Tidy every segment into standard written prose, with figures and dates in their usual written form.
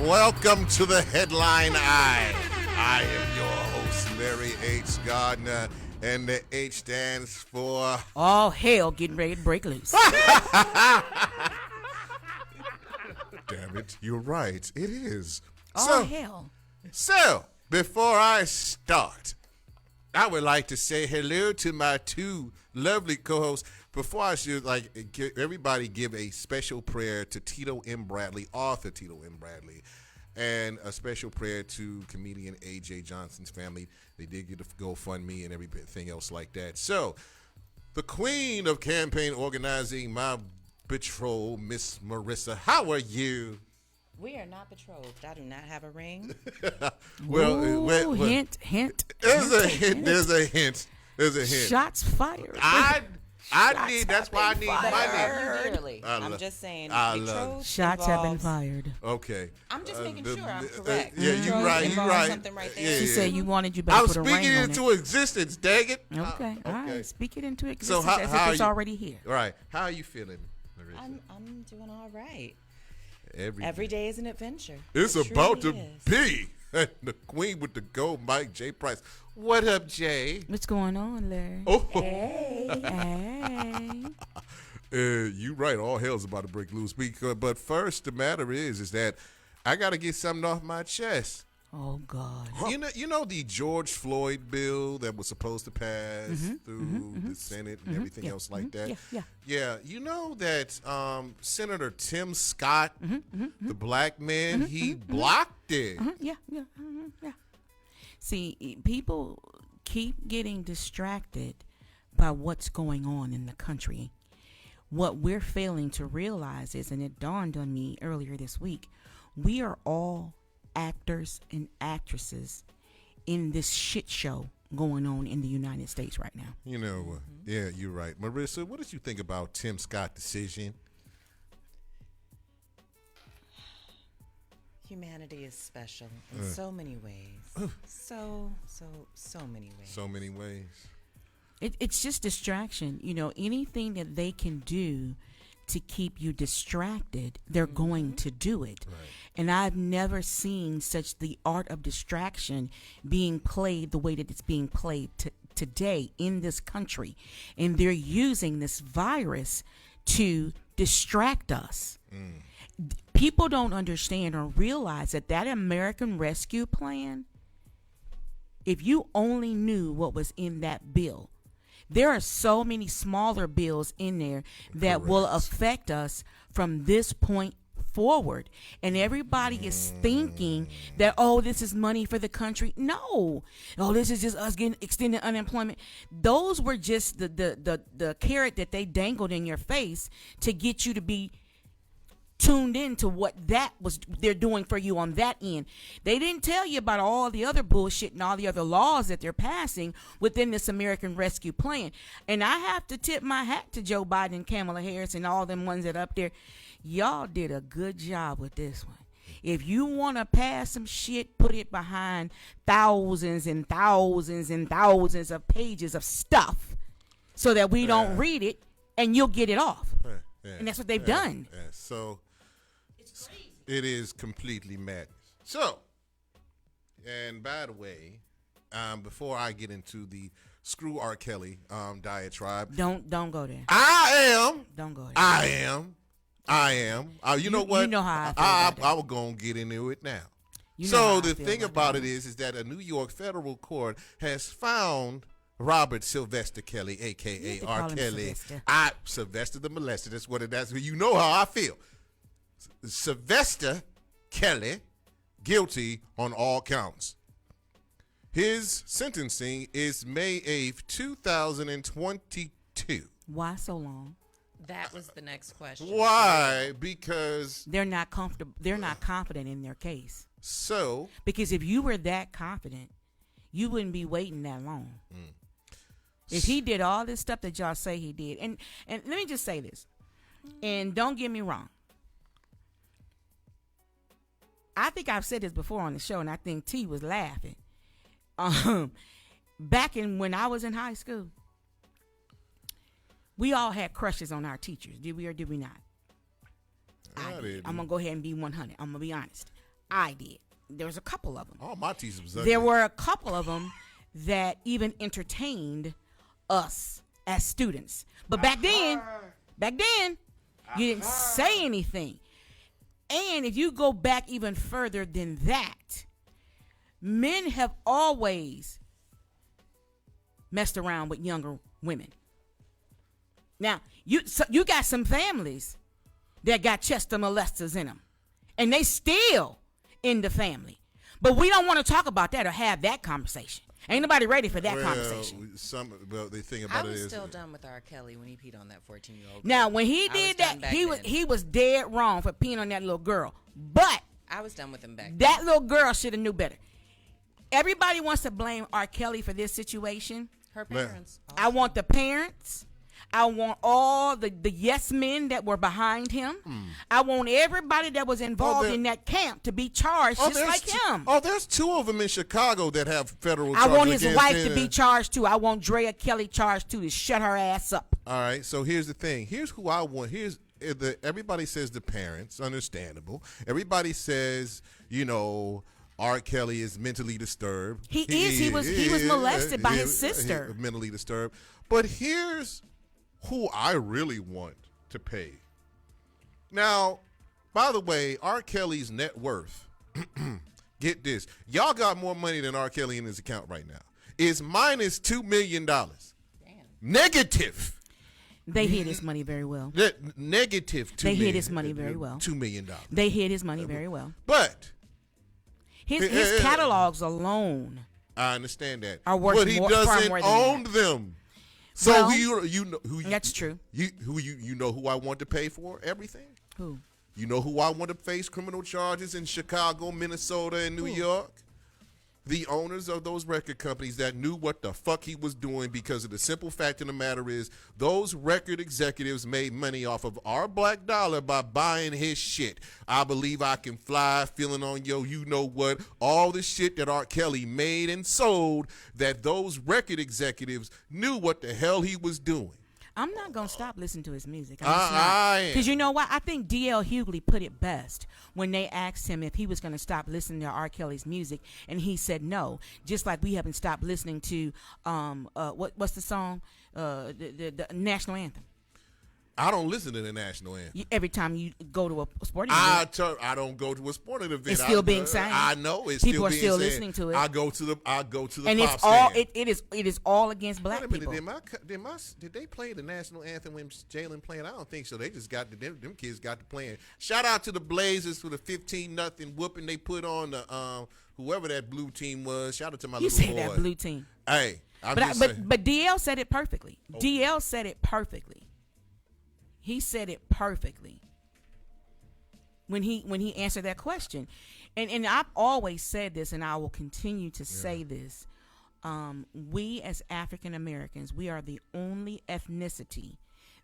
Welcome to the Headline Eye. I am your host, Larry H. Gardner, and the H stands for... All hell getting ready to break loose. Damn it, you're right. It is. All hell. So, before I start, I would like to say hello to my two lovely co-hosts. Before I should everybody give a special prayer to Tito M. Bradley, author Tito M. Bradley, and a special prayer to comedian A.J. Johnson's family. They did get a GoFundMe and everything else like that. So, the queen of campaign organizing, my betrothed, Miss Marissa, how are you? We are not betrothed. I do not have a ring. Well, hint. There's a hint. Shots fired. I need. That's why I need money. Dearly. I'm just saying. Shots have been fired. Okay. I'm just making sure I'm correct. Yeah, you're right. You're right. Something right there. She said you wanted you better I was put a ring speaking on into existence. Dang it. Okay. All right. Speak it into So existence how as if it's you, already here. Right. How are you feeling, Marissa? I'm doing all right. Every day is an adventure. It's It about truly to is. be the queen with the gold mic, Jay Price. What up, Jay? What's going on, Larry? Oh, Hey. you right. All hell's about to break loose. But first, the matter is that I got to get something off my chest. Oh God. You know the George Floyd bill that was supposed to pass through the Senate and everything else like that. Yeah. You know that Senator Tim Scott, the black man, he blocked it. Yeah. See, people keep getting distracted by what's going on in the country. What we're failing to realize is, and it dawned on me earlier this week, we are all actors and actresses in this shit show going on in the United States right now. You know, yeah, you're right. Marissa, what did you think about Tim Scott's decision? Humanity is special in so many ways. So many ways. So many ways. It's just distraction. You know, anything that they can do to keep you distracted, they're going to do it. Right. And I've never seen such the art of distraction being played the way that it's being played today in this country. And they're using this virus to distract us. People don't understand or realize that American Rescue Plan, if you only knew what was in that bill, there are so many smaller bills in there that will affect us from this point forward. And everybody is thinking that, oh, this is money for the country. No. Oh, this is just us getting extended unemployment. Those were just the carrot that they dangled in your face to get you to be tuned into what they're doing for you on that end. They didn't tell you about all the other bullshit and all the other laws that they're passing within this American Rescue Plan. And I have to tip my hat to Joe Biden and Kamala Harris and all them ones that up there. Y'all did a good job with this one. If you want to pass some shit, put it behind thousands and thousands and thousands of pages of stuff so that we don't read it and you'll get it off. And that's what they've done. So it is completely madness. So, and by the way, before I get into the screw R. Kelly diatribe, don't go there. Don't go there. I am. You know what? You know how I feel. I was gonna get into it now. You know So the thing about it is that a New York federal court has found Robert Sylvester Kelly, a.k.a. R. Kelly. Sylvester the molester. That's what it is. You know how I feel. Sylvester Kelly, guilty on all counts. His sentencing is May 8th, 2022. Why so long? That was the next question. Why? Because they're not comfortable. They're not confident in their case. So, because if you were that confident, you wouldn't be waiting that long. If he did all this stuff that y'all say he did, and let me just say this, and don't get me wrong, I think I've said this before on the show, and I think T was laughing. Back when I was in high school, we all had crushes on our teachers. Did we or did we not? I'm going to go ahead and be 100. I'm going to be honest. I did. There was a couple of them. All my teachers was ugly. There were a couple of them that even entertained us as students. But back then, you didn't say anything. And if you go back even further than that, men have always messed around with younger women. Now, you got some families that got Chester molesters in them, and they still in the family. But we don't want to talk about that or have that conversation. Ain't nobody ready for that conversation. The thing I about it was is, still done with R. Kelly when he peed on that 14-year-old. Now, when he I did was that, done back then. he was dead wrong for peeing on that little girl. But I was done with him back then. that little girl should have knew better. Everybody wants to blame R. Kelly for this situation. Her parents. I want the parents. I want all the yes men that were behind him. I want everybody that was involved in that camp to be charged just like him. There's two of them in Chicago that have federal I charges. want his against wife them. to be charged too. I want Drea Kelly charged too, to shut her ass up. All right, so here's the thing. Here's who I want. Everybody says the parents, understandable. Everybody says, R. Kelly is mentally disturbed. He was molested by his sister. Mentally disturbed. But here's who I really want to pay. Now, by the way, R. Kelly's net worth, get this, y'all got more money than R. Kelly in his account right now. Is minus $2 million. Damn. Negative. They hid his money very well. Negative $2 They million. hid his money very well. $2 million. They hid his money very well. But his catalogs alone I understand that. are worth but he more, far doesn't more than own that. them. So Well, who that's true. You know who I want to pay for everything? Who? You know who I want to face criminal charges in Chicago, Minnesota, and New York? The owners of those record companies that knew what the fuck he was doing, because of the simple fact of the matter is those record executives made money off of our black dollar by buying his shit. I Believe I Can Fly, Feeling on Yo, you know what, all the shit that R. Kelly made and sold, that those record executives knew what the hell he was doing. I'm not going to stop listening to his music. I am. Because you know what? I think D.L. Hughley put it best when they asked him if he was going to stop listening to R. Kelly's music, and he said no. Just like we haven't stopped listening to, what's the song? The national anthem. I don't listen to the national anthem. Every time you go to a sporting event. I don't go to a sporting event. It's still being sang. I know it's People still are being still sang. listening to it. I go to the and pop it's all stand. it is all against black Wait a minute, people. did they play the national anthem when Jalen playing? I don't think so. They just got them kids got to playing. Shout out to the Blazers for the 15-0 whooping they put on the whoever that blue team was. Shout out to my You little say boy. that blue team. Hey, saying. But DL said it perfectly. DL said it perfectly. He said it perfectly when he answered that question. And I've always said this, and I will continue to say this. We as African Americans, we are the only ethnicity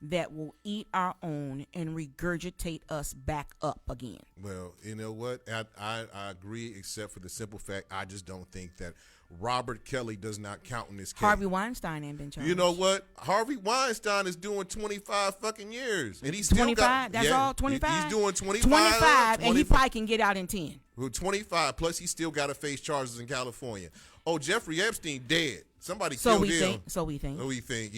that will eat our own and regurgitate us back up again. Well, you know what? I agree, except for the simple fact I just don't think that Robert Kelly does not count in this case. Harvey Weinstein ain't been charged. You know what? Harvey Weinstein is doing 25 fucking years. And he's still 25? That's all? 25? He's doing 25. 25, and he probably can get out in 10. 25, plus he still got to face charges in California. Oh, Jeffrey Epstein dead. Somebody So killed we him. think. So we think. So we think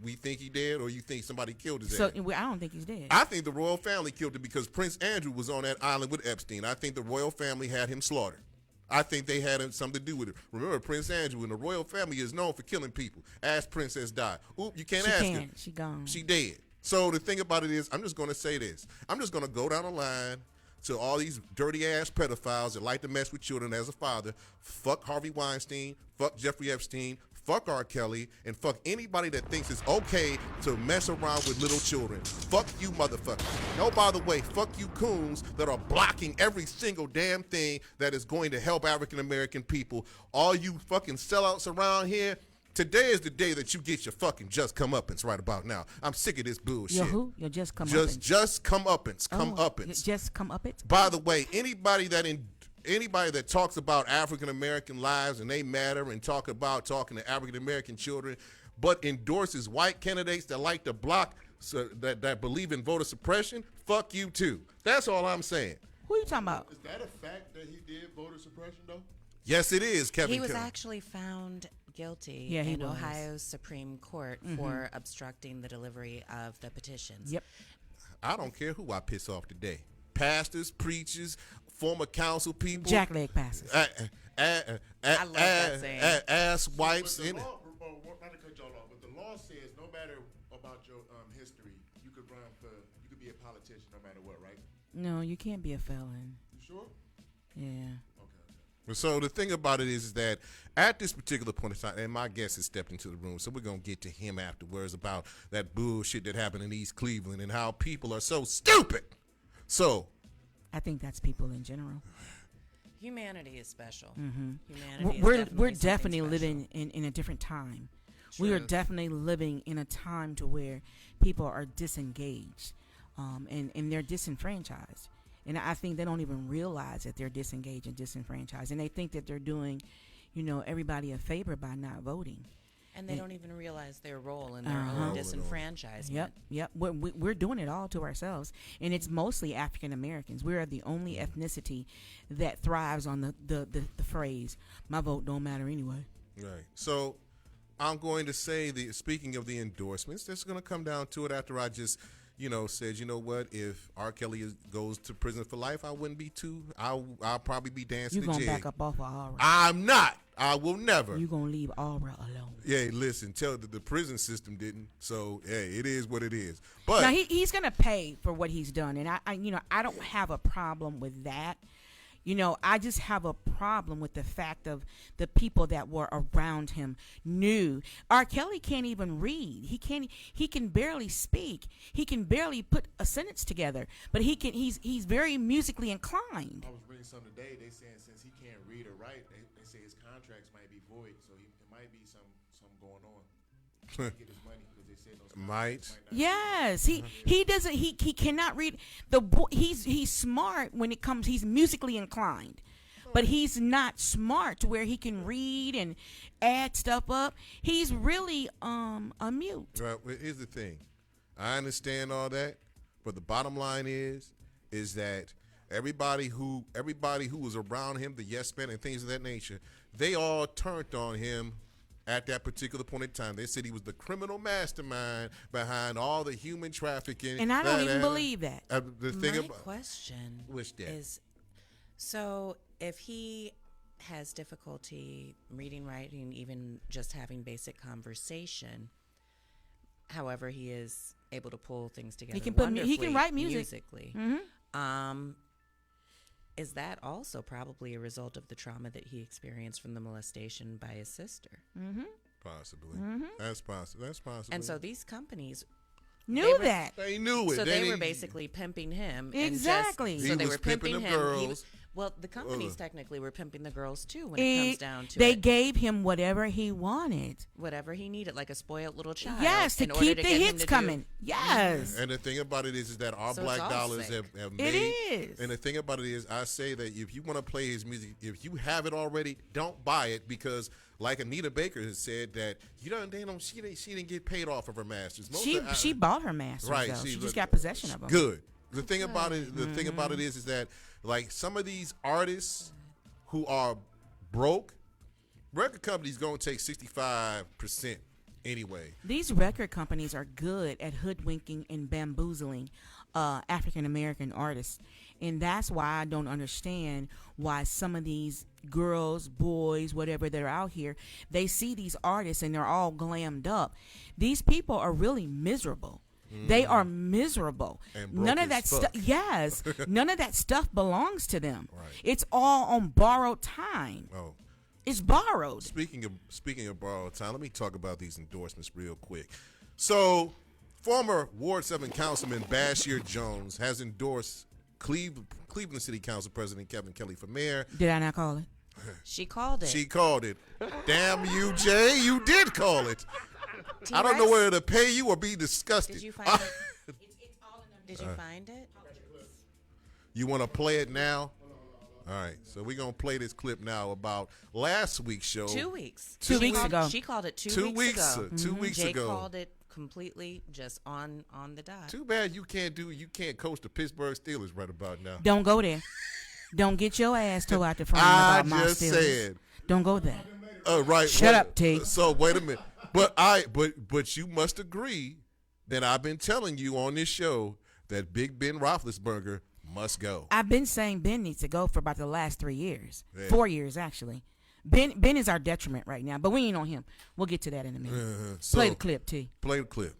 we think he dead, or you think somebody killed his So ass? I don't think he's dead. I think the royal family killed him because Prince Andrew was on that island with Epstein. I think the royal family had him slaughtered. I think they had something to do with it. Remember, Prince Andrew and the royal family is known for killing people. Ask Princess Di. Oop, you can't ask her. She gone. She dead. So the thing about it is, I'm just going to say this. I'm just going to go down the line to all these dirty-ass pedophiles that like to mess with children as a father. Fuck Harvey Weinstein. Fuck Jeffrey Epstein. Fuck R. Kelly, and fuck anybody that thinks it's okay to mess around with little children. Fuck you, motherfucker. No, by the way, fuck you coons that are blocking every single damn thing that is going to help African-American people. All you fucking sellouts around here, today is the day that you get your fucking just comeuppance right about now. I'm sick of this bullshit. Your who? Your just come Just comeuppance. Comeuppance. Just come up it. By the way, anybody that talks about African American lives and they matter and talking to African American children, but endorses white candidates that like to block, that believe in voter suppression, fuck you too. That's all I'm saying. Who you talking about? Is that a fact that he did voter suppression though? Yes, it is, Kevin. He was Kelly. actually found guilty Yeah, he in was. Ohio's Supreme Court for obstructing the delivery of the petitions. Yep. I don't care who I piss off today. Pastors, preachers, former council people. Jack leg passes. love that saying. Ass wipes. But the In it. law, not to cut y'all off, but the law says no matter about your history, you could be a politician no matter what, right? No, you can't be a felon. You sure? Yeah. Okay. So the thing about it is that at this particular point in time, and my guest has stepped into the room, so we're going to get to him afterwards about that bullshit that happened in East Cleveland and how people are so stupid. So I think that's people in general. Humanity is special. Mm-hmm. Humanity We're is definitely something living in a different time. We are True. definitely living in a time to where people are disengaged, and they're disenfranchised. And I think they don't even realize that they're disengaged and disenfranchised, and they think that they're doing, everybody a favor by not voting. And they don't even realize their role in their own disenfranchisement. Yep. We're doing it all to ourselves, and it's mostly African Americans. We are the only ethnicity that thrives on the phrase "my vote don't matter anyway." Right. So I'm going to say speaking of the endorsements, that's going to come down to it after I just, said, what, if R. Kelly goes to prison for life, I wouldn't be I'll probably be dancing You the gonna jig. back up off of Aura? I'm not. I will never. You gonna leave Aura alone? Yeah, listen, tell the prison system didn't. So, hey, it is what it is. But Now he's gonna pay for what he's done, and I don't have a problem with that. I just have a problem with the fact of the people that were around him knew. R. Kelly can't even read. He can barely speak. He can barely put a sentence together. But he's very musically inclined. I was reading something today. They saying since he can't read or write, they say his contracts might be void. So it might be some going on. To get his money because they said those contracts might not. Yes, he doesn't. He cannot read. He's smart when it comes. He's musically inclined, but he's not smart to where he can read and add stuff up. He's really a mute. well, here's the thing. I understand all that, but the bottom line is that everybody who was around him, the yes men and things of that nature, they all turned on him at that particular point in time. They said he was the criminal mastermind behind all the human trafficking. And I don't even believe that. The thing My about question Which that? is, so if he has difficulty reading, writing, even just having basic conversation, however, he is able to pull things together. He can wonderfully write music. musically. Is that also probably a result of the trauma that he experienced from the molestation by his sister? possibly. That's possible. That's possible. And so these companies Knew that. they knew it. So they Then were he- basically pimping him. Exactly. And He just, so they was were pimping pimping them him. girls. Well, the companies technically were pimping the girls too when it comes down to they it. gave him whatever he wanted. Whatever he needed, like a spoiled little child. Yes, to in order keep to the get him hits to coming. Yes. And the thing about it is that our So black it's all dollars sick. have It made. is. And the thing about it is, I say that if you want to play his music, if you have it already, don't buy it because, like Anita Baker has said, that she didn't get paid off of her masters. She bought her masters, Right, though. she She was- just got possession of them. Good. The thing about it, is that like some of these artists who are broke, record companies gonna take 65% anyway. These record companies are good at hoodwinking and bamboozling African American artists. And that's why I don't understand why some of these girls, boys, whatever that are out here, they see these artists and they're all glammed up. These people are really miserable. They are miserable. And broke None of as that fuck. stuff. Yes, none of that stuff belongs to them. Right. It's all on borrowed time. Oh. It's borrowed. Speaking of borrowed time, let me talk about these endorsements real quick. So, former Ward 7 Councilman Bashir Jones has endorsed Cleveland City Council President Kevin Kelly for mayor. Did I not call it? She called it. She called it. Damn you, Jay, you did call it. I don't know T-Rex, whether to pay you or be disgusted. Did you find it? Did you find it? You want to play it now? All right, so we're going to play this clip now about last week's show. 2 weeks. 2 weeks called- ago. She called it two Two weeks weeks ago. a- 2 weeks Jay ago. completely just on the dot. Too bad you can't coach the Pittsburgh Steelers right about now. Don't go there. Don't get your ass tore out the frame I about my just Steelers. said. Don't go there. Right. Shut up, T. So wait a minute. But you must agree that I've been telling you on this show that Big Ben Roethlisberger must go. I've been saying Ben needs to go for about the last 3 years. Yeah. 4 years, actually. Ben is our detriment right now, but we ain't on him. We'll get to that in a minute. So, Play the clip, T. Play the clip.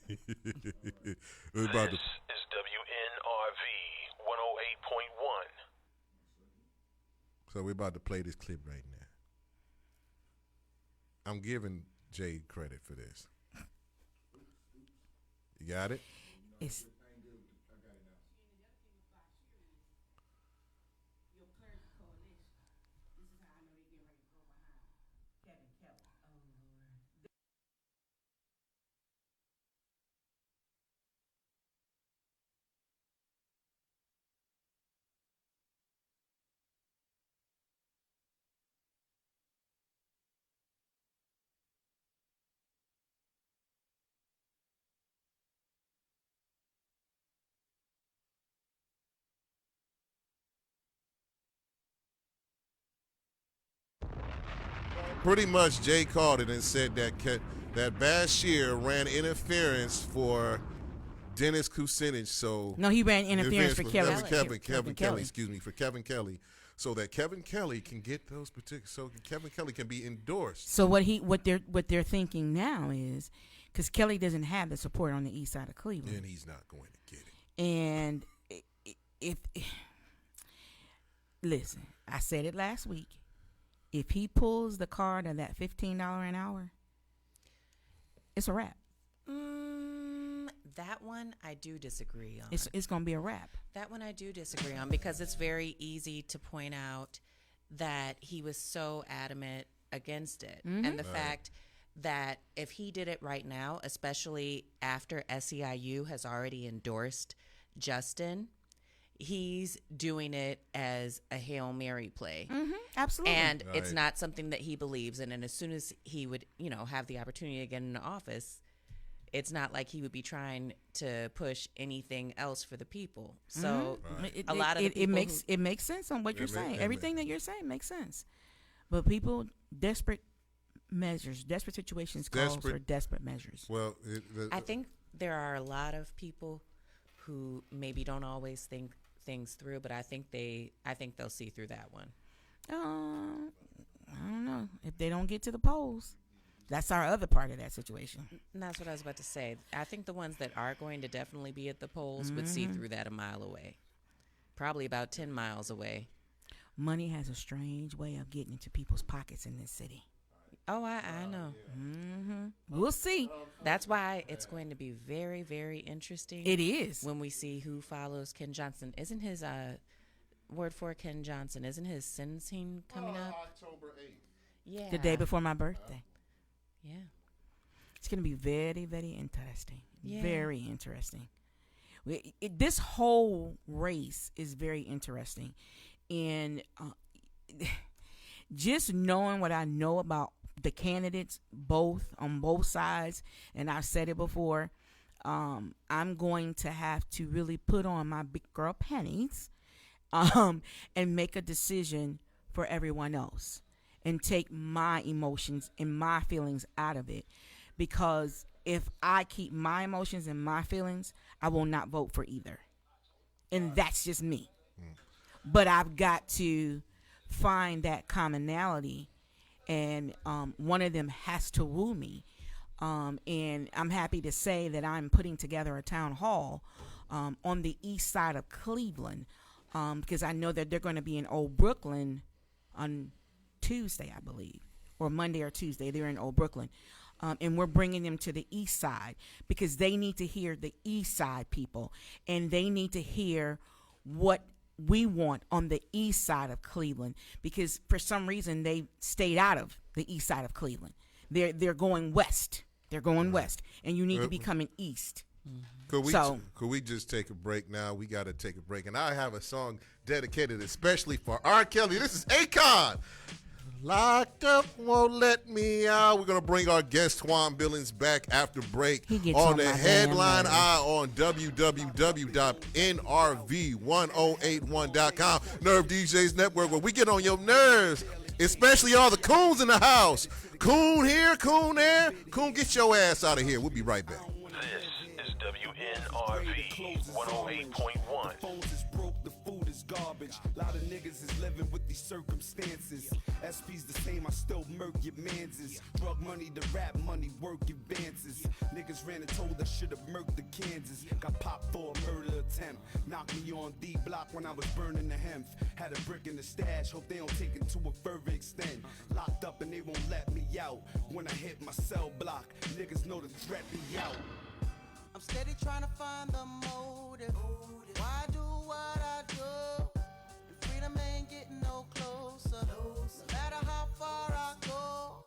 We're about to. This is WNRV 108.1. So we're about to play this clip right now. I'm giving Jay credit for this. You got it? It's Pretty much, Jay called it and said that that Bashir ran interference for Dennis Kucinich. So no, he ran interference for Kelly. Kevin Kelly. Excuse me, for Kevin Kelly, so that Kevin Kelly can get those particular. So Kevin Kelly can be endorsed. So what they're thinking now is, because Kelly doesn't have the support on the east side of Cleveland, Then he's not going to get it. and if listen, I said it last week. If he pulls the card of that $15 an hour, it's a wrap. That one I do disagree on. It's going to be a wrap. That one I do disagree on because it's very easy to point out that he was so adamant against it. Mm-hmm. And the fact that if he did it right now, especially after SEIU has already endorsed Justin, he's doing it as a Hail Mary play. Mm-hmm. Absolutely. And it's Right. not something that he believes in. And as soon as he would, have the opportunity to get into office, it's not like he would be trying to push anything else for the people. So a lot of the people it makes sense on what you're saying. it Everything that you're saying makes sense. But people, desperate situations calls for desperate measures. Well, I think there are a lot of people who maybe don't always think things through, but I think they'll see through that one. I don't know. If they don't get to the polls, that's our other part of that situation. And that's what I was about to say. I think the ones that are going to definitely be at the polls would see through that a mile away. Probably about 10 miles away. Money has a strange way of getting into people's pockets in this city. Oh, I know. Mm-hmm. We'll see. That's why it's going to be very, very interesting. It is. When we see who follows Ken Johnson. Isn't his word for Ken Johnson? Isn't his sentencing coming up? October 8th. Yeah. The day before my birthday. Yeah. It's going to be very, very interesting. Yeah. Very interesting. This whole race is very interesting. And just knowing what I know about the candidates, on both sides, and I've said it before, I'm going to have to really put on my big girl panties and make a decision for everyone else and take my emotions and my feelings out of it. Because if I keep my emotions and my feelings, I will not vote for either. And that's just me. But I've got to find that commonality, and one of them has to woo me. And I'm happy to say that I'm putting together a town hall on the east side of Cleveland, because I know that they're going to be in Old Brooklyn on Tuesday, I believe, or Monday or Tuesday. They're in Old Brooklyn. And we're bringing them to the east side because they need to hear the east side people, and they need to hear what we want on the east side of Cleveland, because for some reason they stayed out of the east side of Cleveland. They're going west. They're going west, and you need to be coming east. Could we just take a break now? We got to take a break, and I have a song dedicated especially for R. Kelly. This is Akon. Locked up, won't let me out. We're going to bring our guest, Twan Billings, back after break He gets on on the my Headline damn Eye on www.nrv1081.com. Nerve DJs Network, where we get on your nerves, especially all the coons in the house. Coon here, coon there. Coon, get your ass out of here. We'll be right back. This is WNRV 108.1. Phones is broke, the food is garbage. Lot of niggas is living with these circumstances. SP's the same, I still murk your manses. Drug money, the rap money, work advances. Niggas ran and told I should've murked the Kansas. Got popped for a murder attempt. Knocked me on D block when I was burning the hemp. Had a brick in the stash, hope they don't take it to a further extent. Locked up and they won't let me out. When I hit my cell block, niggas know the threat be out. I'm steady trying to find the motive. Why do what I do? The freedom ain't getting no closer. No matter how far I go,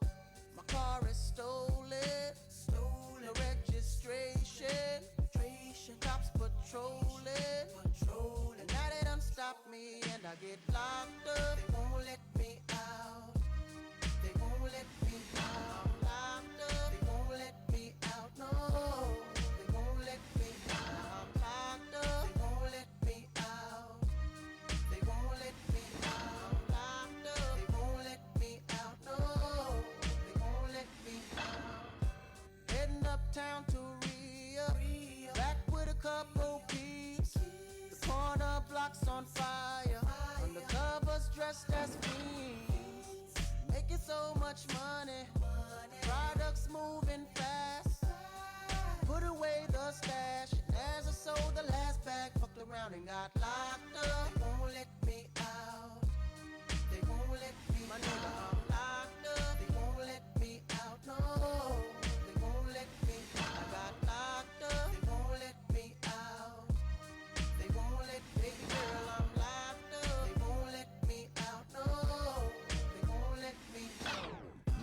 my car is stolen. No registration. Cops patrolling. And now they done stop me and I get locked up. They won't let me out. They won't let me out. Locked up. They won't let me out. No. They won't let me out. Locked up. They won't let me out. They won't let me out. Locked up. They won't let me out. No. They won't let me out. Heading uptown to Rio. Back with a couple peeps. The corner block's on fire. Undercovers dressed as fiends. Making so much money. Products moving fast. Put away the stash. And as I sold the last bag, fucked around and got locked up. They won't let me out. They won't let me out. My nigga, I'm locked up. They won't let me out. No. They won't let me out. I got locked up. They won't let me out. They won't let me out. Girl, I'm locked up. They won't let me out. No. They won't let me out.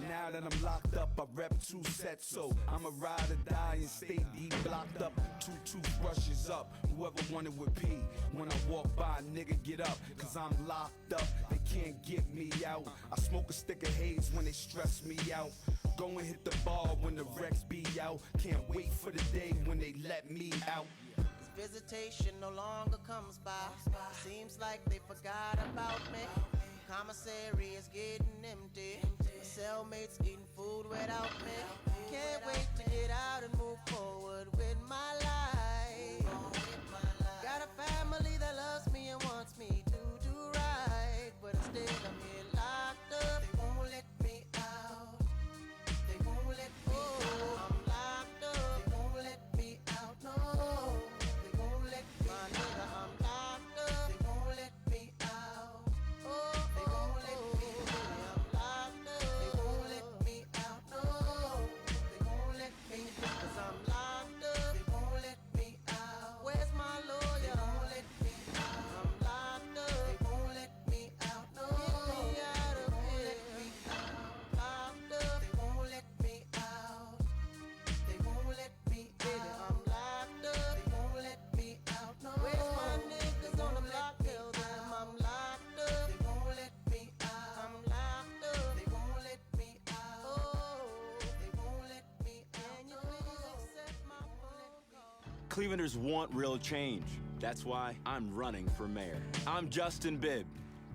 Now that I'm locked up, I rep 2 sets, so I'ma ride or die and stay deep blocked up. 2 toothbrushes up, whoever wanted would pee. When I walk by, nigga get up, cause I'm locked up, they can't get me out. I smoke a stick of haze when they stress me out. Go and hit the bar when the Rex be out. Can't wait for the day when they let me out. Visitation no longer comes by. Seems like they forgot about me. Commissary is getting empty. My cellmates eating food without me. Can't wait to get out and move forward with my life. Got a family that loves me and wants me to do right, but instead I'm here locked up. They won't let me out. They won't let me out. I'm locked up. They won't let me out. No. They won't let me out. My nigga, I'm locked up. They won't let me out. Oh, they won't let me out. I'm locked up. They won't let me out. No. They won't let me out. 'Cause I'm locked up. They won't let me out. Where's my lawyer? They won't let me out. I'm locked up. They won't let me out. No. Get me out of here. Locked up. They won't let me out. They won't let me out. Baby, I'm locked up. They won't let me out. No. Where's my niggas on the block? Tell them I'm locked up. They won't let me out. I'm locked up. They won't let me out. Oh, they won't let me out. Can you please accept my phone call? Clevelanders want real change. That's why I'm running for mayor. I'm Justin Bibb.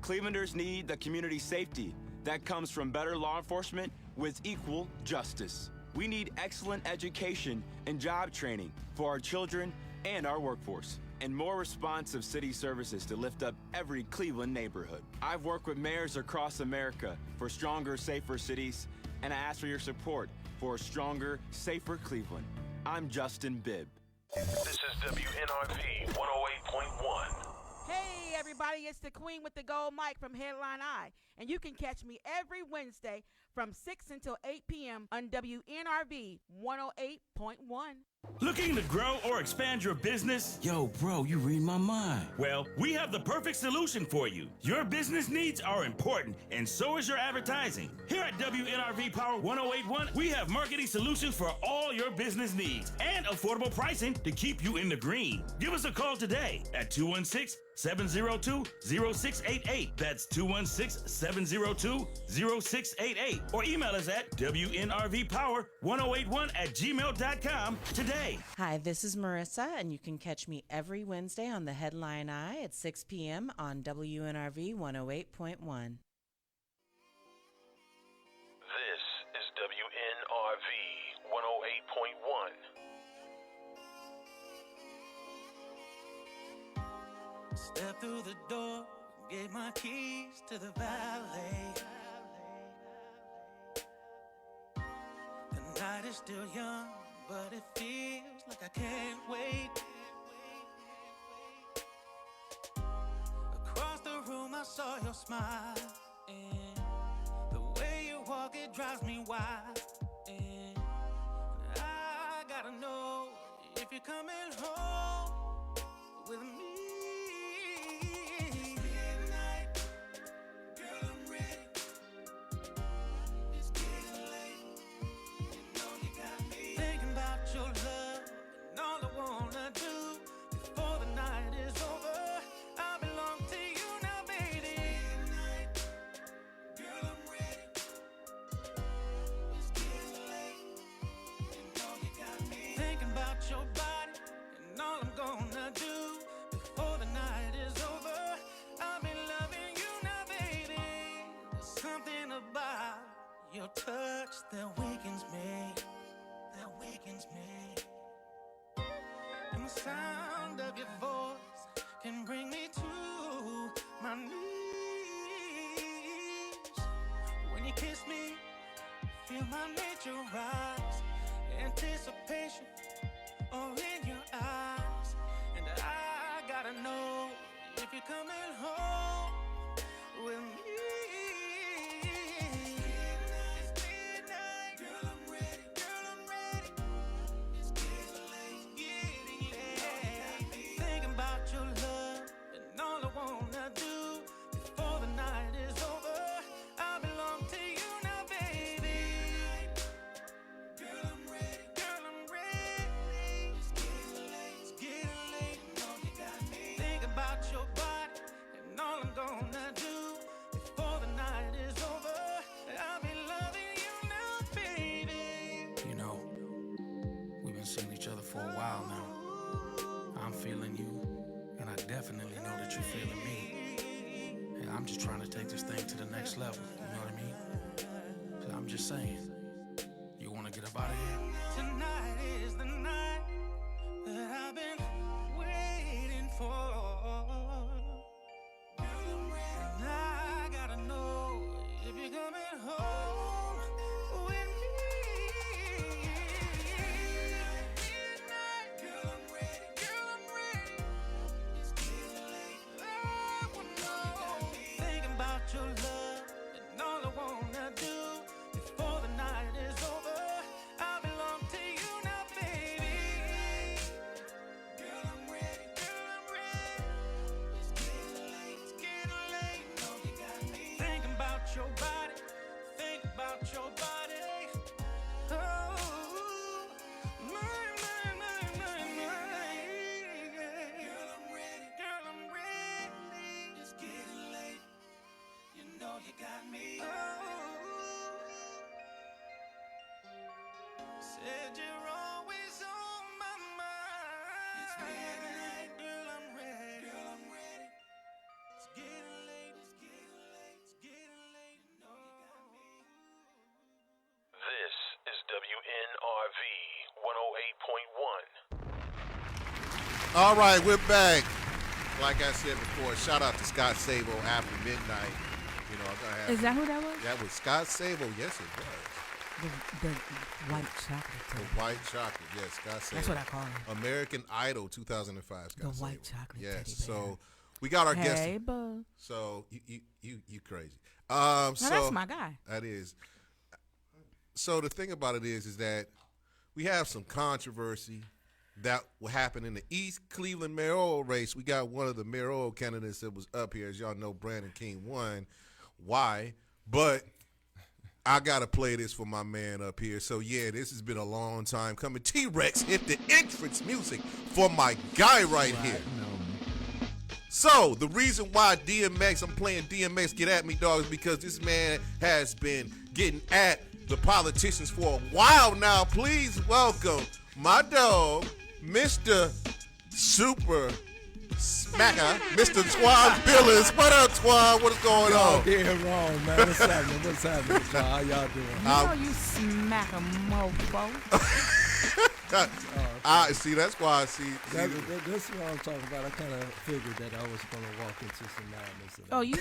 Clevelanders need the community safety that comes from better law enforcement with equal justice. We need excellent education and job training for our children and our workforce, and more responsive city services to lift up every Cleveland neighborhood. I've worked with mayors across America for stronger, safer cities, and I ask for your support for a stronger, safer Cleveland. I'm Justin Bibb. This is WNRV 108.1. Hey everybody, it's the Queen with the Gold Mic from Headline Eye, and you can catch me every Wednesday from 6 until 8 p.m. on WNRV 108.1. Looking to grow or expand your business? Yo, bro, you read my mind. Well, we have the perfect solution for you. Your business needs are important, and so is your advertising. Here at WNRV Power 1081, we have marketing solutions for all your business needs and affordable pricing to keep you in the green. Give us a call today at 216-702-0688. That's 216-702-0688. Or email us at WNRVPower1081@gmail.com today. Hi, this is Marissa, and you can catch me every Wednesday on the Headline Eye at 6 p.m. on WNRV 108.1. This is WNRV 108.1. Step through the door, gave my keys to the valet. The night is still young, but it feels like I can't wait. Across the room I saw your smile, and the way you walk, it drives me wild. And I gotta know if you're coming home with me. Your touch that wakens me, and the sound of your voice can bring me to my knees. When you kiss me, feel my nature rise, anticipation all in your eyes, and I gotta know if you're coming home with me. For a while now, I'm feeling you, and I definitely know that you're feeling me. And I'm just trying to take this thing to the next level, you know what I mean? So I'm just saying, you wanna get up out of here? Tonight is the night that I've been waiting for. And I gotta know if you're coming home with me. Your love, and all I wanna do before the night is over, I belong to you now, baby. Girl, I'm ready. It's getting late. No, you got me. Thinking about your body, think about your body. Oh, my. Girl, I'm ready. It's getting late. You know you got me. Oh, said you're always on my mind. It's midnight, girl, I'm ready. It's getting late. You know you got me. This is WNRV 108.1. All right, we're back. Like I said before, shout out to Scott Sable after midnight. You know, I'm gonna have. Is that who that was? That was Scott Sable. Yes, it was. The white chocolate. The white chocolate. Yes, Scott Sable. That's what I call him. American Idol 2005. Scott The white Sable. chocolate. Yes. Teddy bear. So we got our guest. Hey, boo. So you crazy. Now, that's my guy. That is. So the thing about it is that we have some controversy that will happen in the East Cleveland mayoral race. We got one of the mayoral candidates that was up here. As y'all know, Brandon King won. Why? But I got to play this for my man up here. So, yeah, this has been a long time coming. T-Rex hit the entrance music for my guy right here. So, the reason why DMX, I'm playing DMX Get At Me, dog, is because this man has been getting at the politicians for a while now. Please welcome my dog, Mr. Super Smacker, Mr. Twan Billings. What up, Twan? What is going on? Damn wrong, man. What's happening? What's happening, y'all? How y'all doing? You know you smack a mofo. See, that's why I see. That's what I'm talking about. I kind of figured that I was going to walk into some madness. Oh, you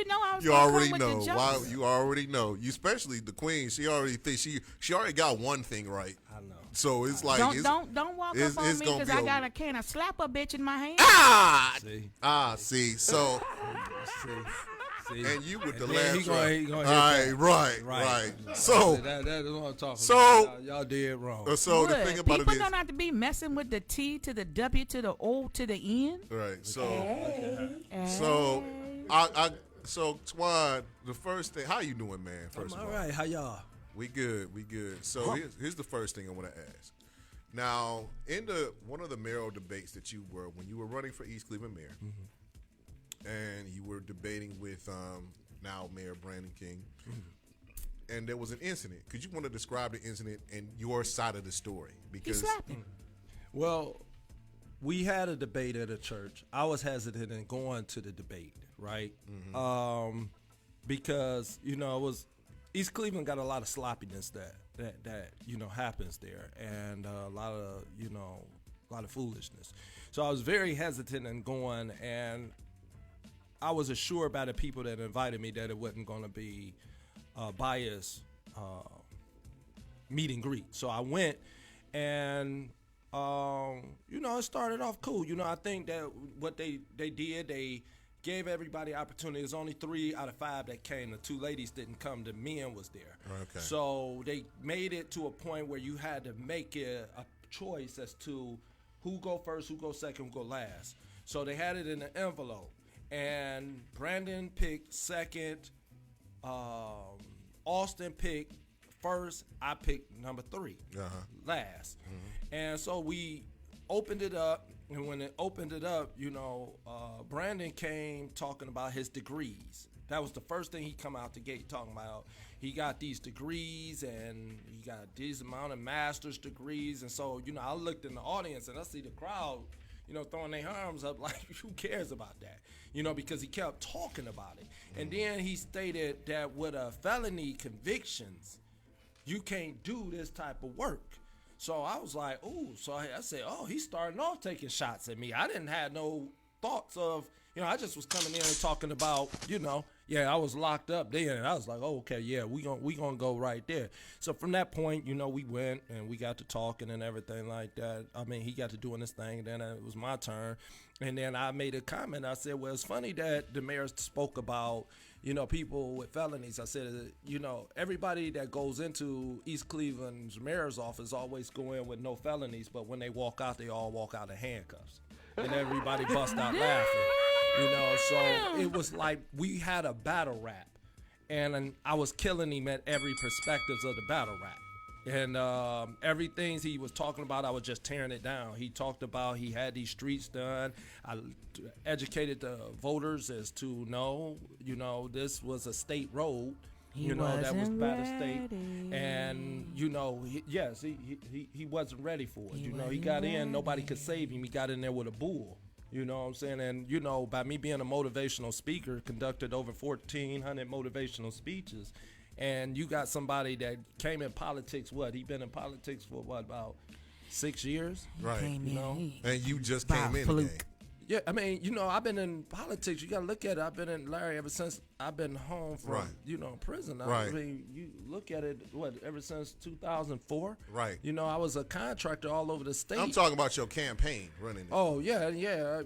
know I was. You gonna already come know. with the Why? jokes. You already know. You, especially the queen. She already thinks she already got one thing right. I know. So it's like Don't walk up on me because I got a can of slap a bitch in my hand. See. So. See. And you with the then last he gonna right. So that's what I'm talking so about. Y'all did wrong. So the thing about people it is, don't have to be messing with the T to the W to the O to the N. right. So so Twan, the first thing, how you doing, man? First I'm of all all, right. How y'all? We good. So here's the first thing I want to ask. Now, in one of the mayoral debates that you were when you were running for East Cleveland mayor. Mm-hmm. And you were debating with now Mayor Brandon King, and there was an incident. Could you want to describe the incident and your side of the story? Because He slapped him. Well, we had a debate at a church. I was hesitant in going to the debate, right? Because it was East Cleveland got a lot of sloppiness that happens there, and a lot of foolishness. So I was very hesitant in going, and I was assured by the people that invited me that it wasn't going to be a biased meet and greet. So I went, and it started off cool. I think that what they did, they gave everybody opportunity. There's only 3 out of 5 that came. The 2 ladies didn't come. The men was there. Okay. So they made it to a point where you had to make it a choice as to who go first, who go second, who go last. So they had it in an envelope. And Brandon picked second, Austin picked first, I picked number 3, last. And so we opened it up, and when it opened it up, Brandon came talking about his degrees. That was the first thing he come out the gate talking about. He got these degrees, and he got this amount of master's degrees. And so, I looked in the audience, and I see the crowd, throwing their arms up like, who cares about that? Because he kept talking about it. And then he stated that with a felony convictions, you can't do this type of work. So I was like, ooh. So I said, oh, he's starting off taking shots at me. I didn't have no thoughts of, I just was coming in and talking about, I was locked up then. And I was like, oh, okay, yeah, we gonna go right there. So from that point, we went and we got to talking and everything like that. I mean, he got to doing this thing. Then it was my turn. And then I made a comment. I said, well, it's funny that the mayor spoke about, people with felonies. I said, everybody that goes into East Cleveland's mayor's office always go in with no felonies, but when they walk out, they all walk out in handcuffs. And everybody bust out laughing. So it was like we had a battle rap. And I was killing him at every perspectives of the battle rap. And everything he was talking about, I was just tearing it down. He talked about he had these streets done. I educated the voters as to know, this was a state road, that was by the state. And, he wasn't ready for it. He got in, nobody could save him. He got in there with a bull. You know what I'm saying? And, by me being a motivational speaker, conducted over 1,400 motivational speeches. And you got somebody that came in politics, he been in politics for about 6 years? Right. And you just By came in fluke. again. Yeah, I mean, I've been in politics. You got to look at it. I've been in Larry ever since I've been home from, prison. I mean, you look at it, ever since 2004? Right. I was a contractor all over the state. I'm talking about your campaign running. Oh, yeah.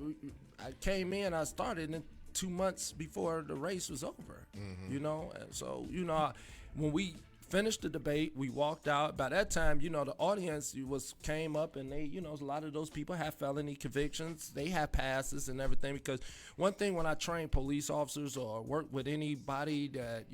I came in, I started in 2 months before the race was over, and so, when we Finished the debate. We walked out. By that time, the audience came up, and they, a lot of those people have felony convictions. They have passes and everything. Because one thing when I train police officers or work with anybody that,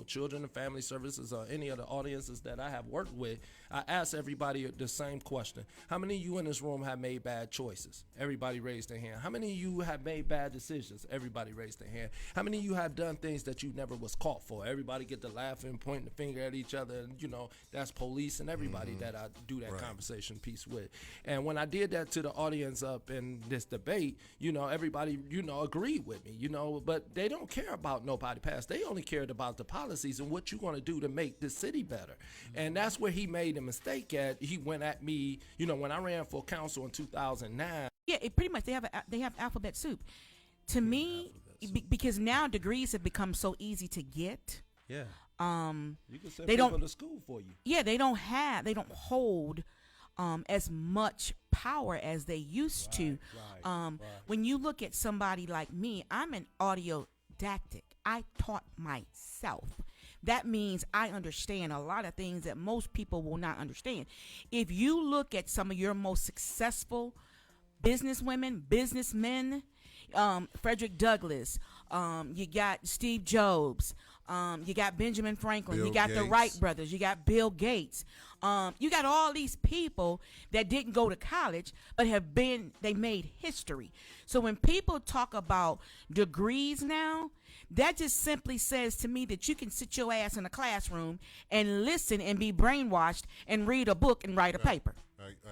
children and family services or any of the audiences that I have worked with, I ask everybody the same question. How many of you in this room have made bad choices? Everybody raised their hand. How many of you have made bad decisions? Everybody raised their hand. How many of you have done things that you never was caught for? Everybody get to laughing, pointing the finger at each other, and that's police and everybody that I do that conversation piece with. And when I did that to the audience up in this debate, everybody agreed with me, but they don't care about nobody past. They only cared about the policies and what you're going to do to make the city better. And that's where he made a mistake at. He went at me, when I ran for council in 2009. Yeah, pretty much they have alphabet soup. To me, because now degrees have become so easy to get. Yeah. You can send they people don't to school for you. Yeah, they don't hold as much power as they used to. When you look at somebody like me, I'm an autodidactic. I taught myself. That means I understand a lot of things that most people will not understand. If you look at some of your most successful businesswomen, businessmen, Frederick Douglass, you got Steve Jobs, you got Benjamin Franklin, Bill you got Gates. the Wright brothers, you got Bill Gates, you got all these people that didn't go to college but they made history. So when people talk about degrees now, that just simply says to me that you can sit your ass in a classroom and listen and be brainwashed and read a book and write a paper.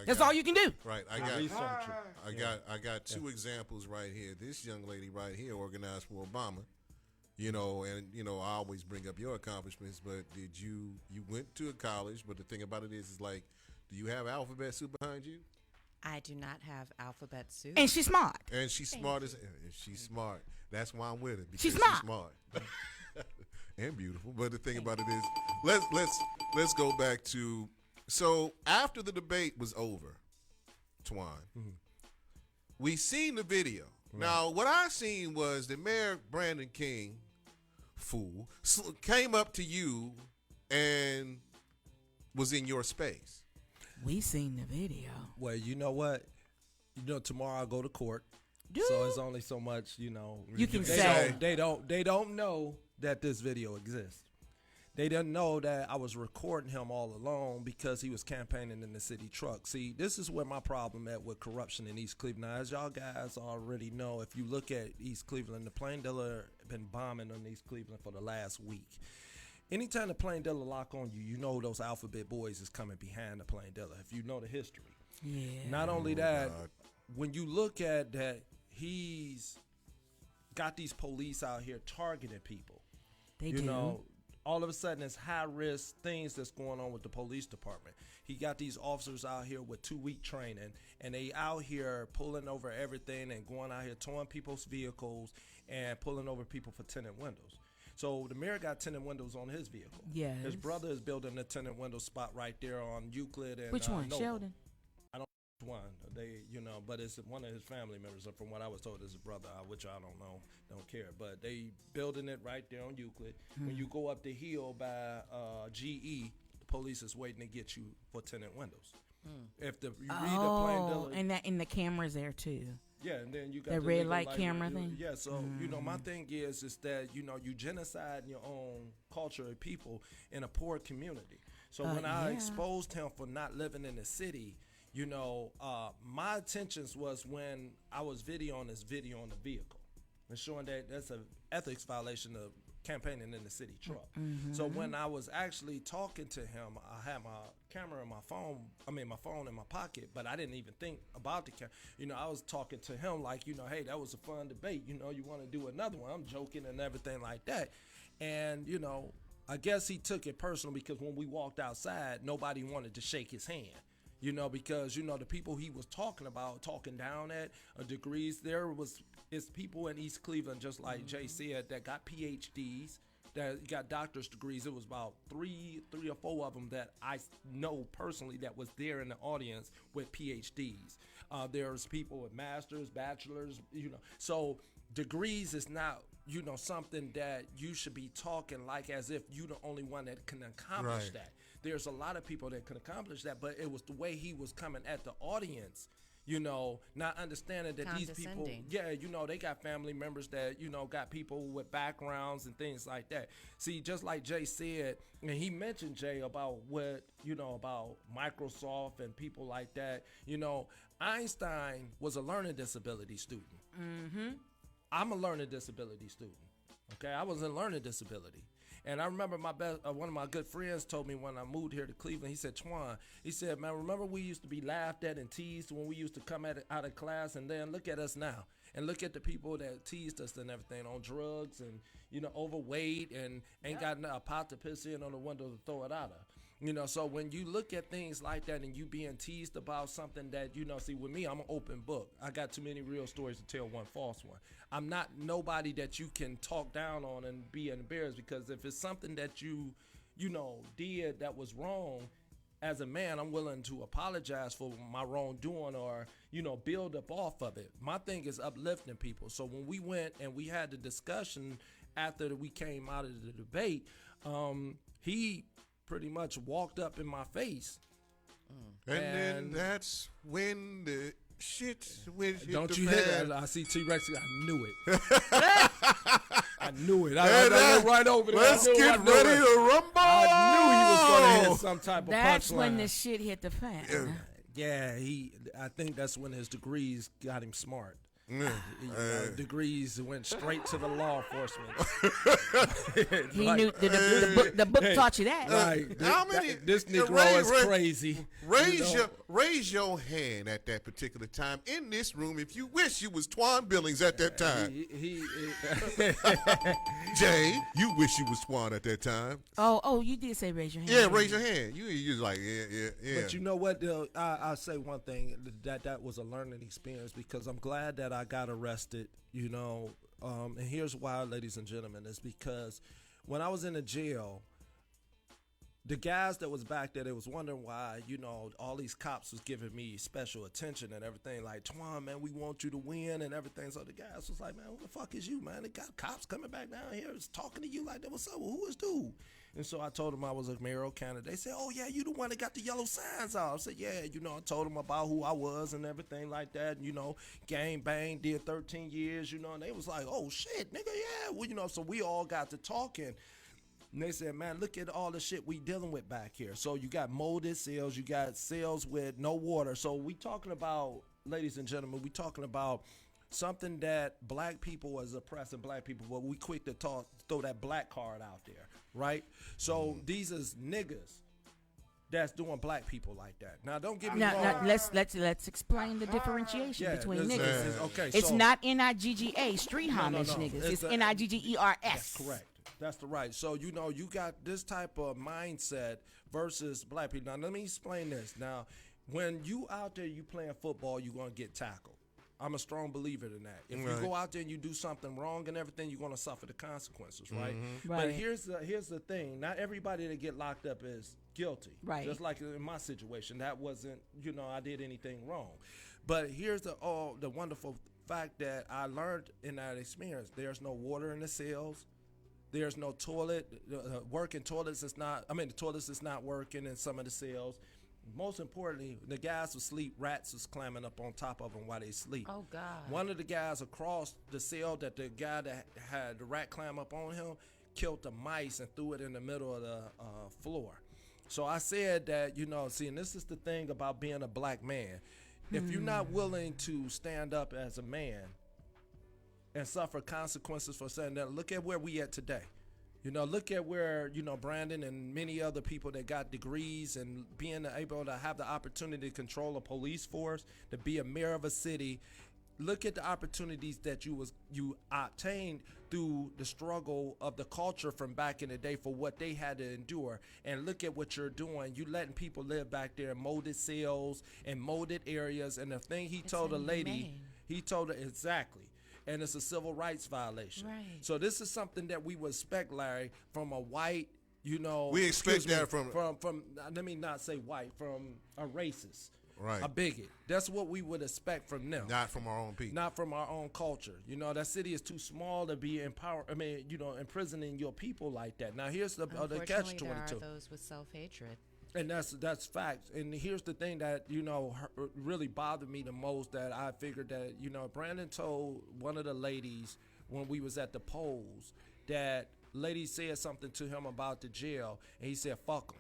That's all you can do. Right. I got two examples right here. This young lady right here organized for Obama. And I always bring up your accomplishments, but you went to a college, but the thing about it is like, do you have alphabet soup behind you? I do not have alphabet soup. And she's smart. And she's smart she's smart. That's why I'm with her. Because She's she's smart. smart. And beautiful. But the thing about it is, let's go back to, so after the debate was over, Twan, we seen the video. Now, what I seen was that Mayor Brandon King, fool, came up to you and was in your space. We seen the video. Well, you know what? Tomorrow I'll go to court. So it's only so much, you can say. They don't know that this video exists. They didn't know that I was recording him all along because he was campaigning in the city truck. See, this is where my problem at with corruption in East Cleveland. Now, as y'all guys already know, if you look at East Cleveland, the plain dealer been bombing on East Cleveland for the last week. Anytime the plain dealer lock on you, you know those alphabet boys is coming behind the plain dealer, if you know the history. Yeah. Not only that, when you look at that, he's got these police out here targeting people. They do. All of a sudden it's high risk things that's going on with the police department. He got these officers out here with 2-week training, and they out here pulling over everything and going out here towing people's vehicles and pulling over people for tinted windows. So the mayor got tinted windows on his vehicle. Yes. His brother is building a tinted window spot right there on Euclid and Which one? Noble. Sheldon? One, but it's one of his family members. From what I was told, is his brother, which I don't know, don't care. But they building it right there on Euclid. When you go up the hill by GE, the police is waiting to get you for tinted windows. If you read the plain dealer, and the cameras there too. Yeah, and then you got the red legal light camera thing. Yeah, so my thing is that you genocide your own culture of people in a poor community. So when I exposed him for not living in the city, my intentions was when I was videoing this video on the vehicle and showing that that's an ethics violation of campaigning in the city truck. So when I was actually talking to him, I had my camera in my phone, my phone in my pocket, but I didn't even think about the camera. I was talking to him like, hey, that was a fun debate. You want to do another one. I'm joking and everything like that. And, I guess he took it personal because when we walked outside, nobody wanted to shake his hand. Because, the people he was talking down at degrees, it's people in East Cleveland, just like Jay said, that got PhDs, that got doctor's degrees. It was about three or four of them that I know personally that was there in the audience with PhDs. There's people with masters, bachelors, So degrees is not, something that you should be talking like as if you the only one that can accomplish Right. that. There's a lot of people that can accomplish that, but it was the way he was coming at the audience, not understanding that these people, Condescending. they got family members that, got people with backgrounds and things like that. See, just like Jay said, and he mentioned, Jay, about what, about Microsoft and people like that, Einstein was a learning disability student. Mm-hmm. I'm a learning disability student. Okay, I was a learning disability. And I remember one of my good friends told me when I moved here to Cleveland, he said, Twan, he said, man, remember we used to be laughed at and teased when we used to come out of class, and then look at us now. And look at the people that teased us and everything on drugs and, overweight and ain't got a pot to piss in on the window to throw it out of. So when you look at things like that and you being teased about something that, see, with me, I'm an open book. I got too many real stories to tell, one false one. I'm not nobody that you can talk down on and be embarrassed, because if it's something that you did that was wrong, as a man, I'm willing to apologize for my wrongdoing or, build up off of it. My thing is uplifting people. So when we went and we had the discussion after we came out of the debate, he pretty much walked up in my face. And then that's when the shit went. Don't the you fan. hear that? I see T-Rex. I knew it. I knew it. I went right over there. Let's get ready to rumble. I knew he was going to hit some type of That's punchline. when the shit hit the fan. Yeah, I think that's when his degrees got him smart. Degrees went straight to the law enforcement. He knew the book taught you that. Right. How many? This Negro is crazy. Raise your hand at that particular time in this room if you wish you was Twan Billings at that time. Jay, you wish you was Twan at that time. Oh, you did say raise your hand. Yeah, raise your hand. You was like, yeah. But you know what? I'll say one thing, that was a learning experience, because I'm glad that I got arrested, and here's why, ladies and gentlemen, is because when I was in the jail, the guys that was back there, they was wondering why, all these cops was giving me special attention and everything. Like, Twan, man, we want you to win and everything. So the guys was like, man, who the fuck is you, man? They got cops coming back down here, is talking to you like that. What's up? Well, who is dude? And so I told them I was a mayoral candidate. They said, oh, yeah, you the one that got the yellow signs out. I said, yeah, I told them about who I was and everything like that. Gang bang, did 13 years, and they was like, oh, shit, nigga, yeah. Well, so we all got to talking. And they said, man, look at all the shit we dealing with back here. So you got molded cells, you got cells with no water. So we talking about, ladies and gentlemen, we talking about something that black people as oppressing black people, but we quick to throw that black card out there, right? So these is niggas that's doing black people like that. Now, don't get me wrong. Now, let's explain the differentiation between niggas. Okay, it's so, not N-I-G-G-A, street homage niggas. It's N-I-G-G-E-R-S. That's correct. That's the right. So, you got this type of mindset versus black people. Now, let me explain this. Now, when you out there, you playing football, you're going to get tackled. I'm a strong believer in that. If you go out there and you do something wrong and everything, you're going to suffer the consequences, right? But here's the thing. Not everybody that get locked up is guilty. Right. Just like in my situation, that wasn't, I did anything wrong. But here's the wonderful fact that I learned in that experience. There's no water in the cells. There's no toilet. Working toilets is not, the toilets is not working in some of the cells. Most importantly, the guys was asleep, rats was climbing up on top of them while they sleep. Oh, God. One of the guys across the cell that the guy that had the rat climb up on him killed the mice and threw it in the middle of the floor. So I said that, and this is the thing about being a black man. If you're not willing to stand up as a man and suffer consequences for saying that, look at where we at today. Look at where, Brandon and many other people that got degrees and being able to have the opportunity to control a police force, to be a mayor of a city. Look at the opportunities that you obtained through the struggle of the culture from back in the day for what they had to endure. And look at what you're doing. You letting people live back there in molded cells and molded areas. And the thing he told the lady, he told her exactly. And it's a civil rights violation. Right. So this is something that we would expect, Larry, from a white, We expect that from let me not say white, from a racist. Right. a bigot. That's what we would expect from them. Not from our own people. Not from our own culture. You know, that city is too small to be imprisoning your people like that. Now, here's the Unfortunately, catch-22. there are those with self-hatred. And that's facts. And here's the thing that, really bothered me the most, that I figured that, Brandon told one of the ladies when we was at the polls that lady said something to him about the jail, and he said, fuck them.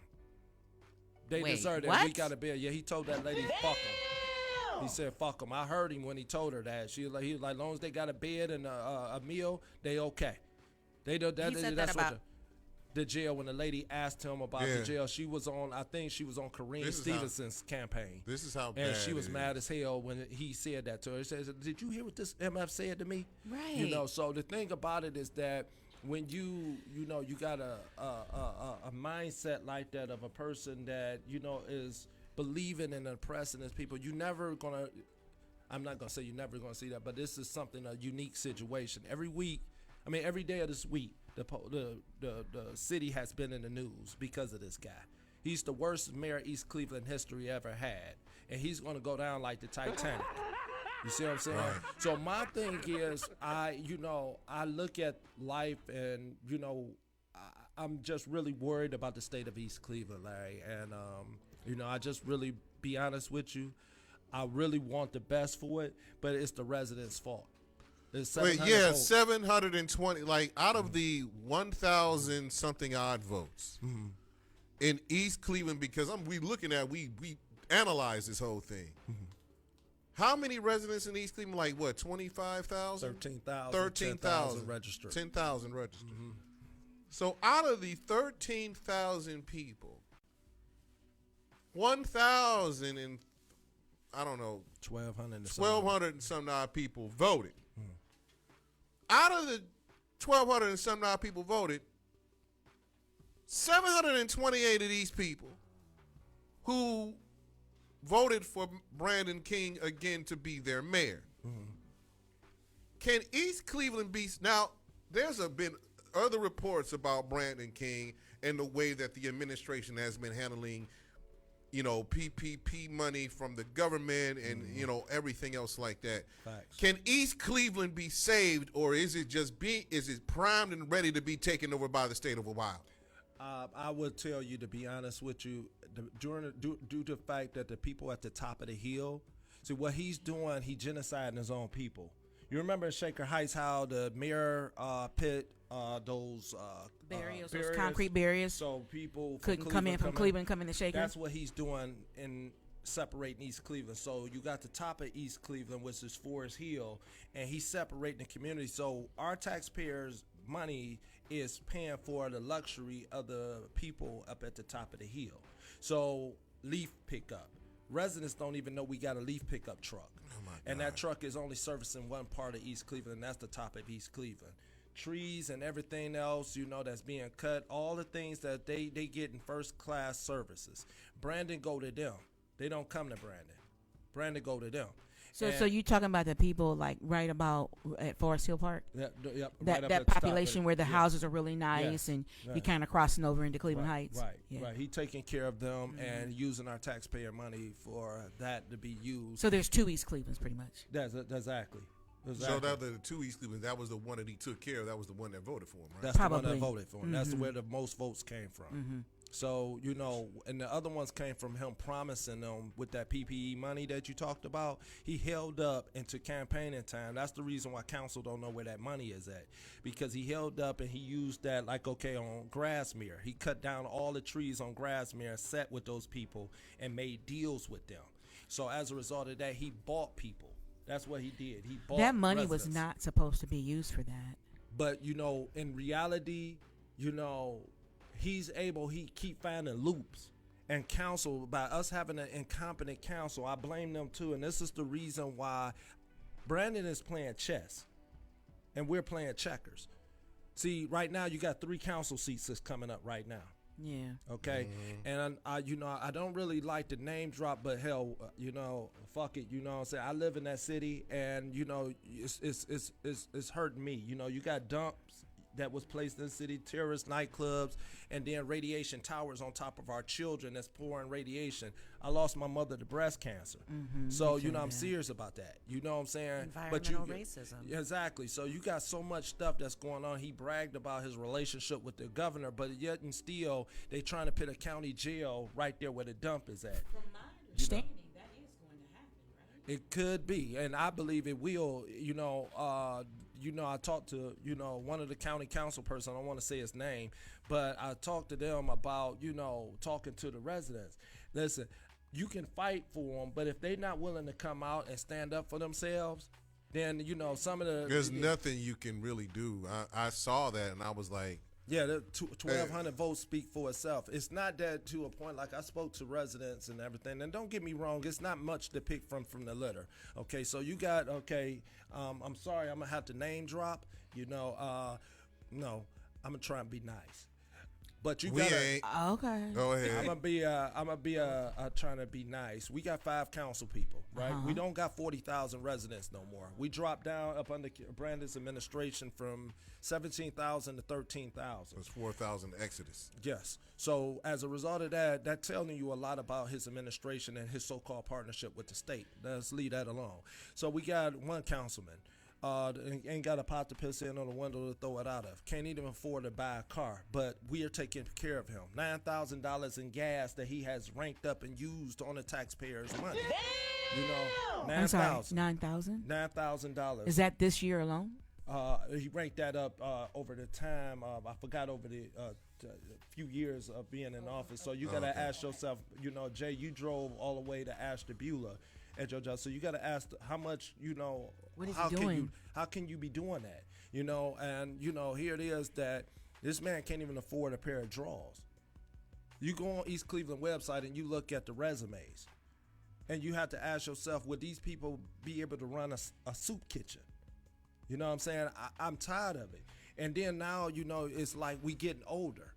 They deserve it. What? We got a bill. Yeah, he told that lady, fuck them. He said, fuck them. I heard him when he told her that. He was like, as long as they got a bed and a meal, they okay. They do that. He said That's that what about the jail, when the lady asked him about the jail, she was on, I think she was on Kareem Stevenson's campaign. This is how bad And she was it mad as hell when he said that to her. He says, did you hear what this MF said to me? Right. So the thing about it is that when you got a mindset like that of a person that, is believing and oppressing his people, I'm not going to say you're never going to see that, but this is a unique situation. Every day of this week, the city has been in the news because of this guy. He's the worst mayor East Cleveland history ever had, and he's going to go down like the Titanic. You see what I'm saying? Right. So my thing is, I look at life, and I'm just really worried about the state of East Cleveland, Larry. And I just really be honest with you, I really want the best for it, but it's the residents' fault. Wait, yeah, 720. Like out of the 1,000 something odd votes in East Cleveland, because we analyze this whole thing. How many residents in East Cleveland? Like what? 25,000. 13,000 registered. 10,000 registered. So out of the 13,000 people, 1,000 and I don't know, 1,200 and some odd people voted. Out of the 1,200 and some odd people voted, 728 of these people who voted for Brandon King again to be their mayor. Can East Cleveland be... Now, there's been other reports about Brandon King and the way that the administration has been handling PPP money from the government and, everything else like that. Facts. Can East Cleveland be saved, or is it primed and ready to be taken over by the state of Ohio? I would tell you, to be honest with you, due to the fact that the people at the top of the hill, see what he's doing, he genociding his own people. You remember in Shaker Heights how the mayor put those barriers, those concrete barriers, so people couldn't come in from Cleveland, come in to Shaker. That's what he's doing in separating East Cleveland. So you got the top of East Cleveland, which is Forest Hill, and he's separating the community. So our taxpayers' money is paying for the luxury of the people up at the top of the hill. So leaf pickup. Residents don't even know we got a leaf pickup truck. And that truck is only servicing one part of East Cleveland, and that's the top of East Cleveland. Trees and everything else, that's being cut, all the things that they get in first-class services. Brandon go to them. They don't come to Brandon. Brandon go to them. So you talking about the people like right about at Forest Hill Park? Yep, that population where the houses are really nice and you're kind of crossing over into Cleveland Heights. Right. He taking care of them and using our taxpayer money for that to be used. So there's two East Clevelands pretty much. That's exactly. So that the two East Cleveland, that was the one that he took care of. That was the one that voted for him, right? That's the one that voted for him. That's where the most votes came from. So, and the other ones came from him promising them with that PPE money that you talked about. He held up into campaigning time. That's the reason why council don't know where that money is at, because he held up and he used that on Grassmere. He cut down all the trees on Grassmere, sat with those people and made deals with them. So as a result of that, he bought people. That's what he did. He bought that money residents. was not supposed to be used for that. But, in reality, he keep finding loops. And council, by us having an incompetent council, I blame them too. And this is the reason why Brandon is playing chess and we're playing checkers. See, right now you got 3 council seats that's coming up right now. Yeah. Okay. And I don't really like the name drop, but hell, fuck it. What I'm saying? I live in that city, and it's hurting me. You got dumps that was placed in the city, terrorist nightclubs, and then radiation towers on top of our children that's pouring radiation. I lost my mother to breast cancer. So, you know, I'm serious about that. You know what I'm saying? Environmental racism. Exactly. So you got so much stuff that's going on. He bragged about his relationship with the governor, but yet and still, they trying to put a county jail right there where the dump is at. From my understanding, that is going to happen, right? It could be, and I believe it will. I talked to, one of the county council person. I don't want to say his name, but I talked to them about, talking to the residents. Listen, you can fight for them, but if they're not willing to come out and stand up for themselves, then, some of the... There's nothing you can really do. I saw that, and I was like... Yeah, the 1,200 votes speak for itself. It's not that to a point, like I spoke to residents and everything, and don't get me wrong, it's not much to pick from the litter. Okay, so you got, I'm sorry, I'm going to have to name drop, no, I'm going to try and be nice. But you got okay. Go ahead. I'm gonna be trying to be nice. We got 5 council people, right? We don't got 40,000 residents no more. We dropped down up under Brandon's administration from 17,000 to 13,000. It's 4,000 exodus. Yes. So as a result of that, that's telling you a lot about his administration and his so-called partnership with the state. Let's leave that alone. So we got one councilman. Ain't got a pot to piss in on the window to throw it out of. Can't even afford to buy a car, but we are taking care of him. $9,000 in gas that he has ranked up and used on the taxpayers' money. $9,000. I'm sorry, $9,000? $9,000. Is that this year alone? He ranked that up over the time. I forgot over the few years of being in office. So you got to ask yourself, Jay, you drove all the way to Ashtabula at your job. So you got to ask how much, what is he doing? How can you be doing that? And here it is that this man can't even afford a pair of drawers. You go on East Cleveland website and you look at the resumes, and you have to ask yourself, would these people be able to run a soup kitchen? You know what I'm saying? I'm tired of it. And then now, it's like we getting older.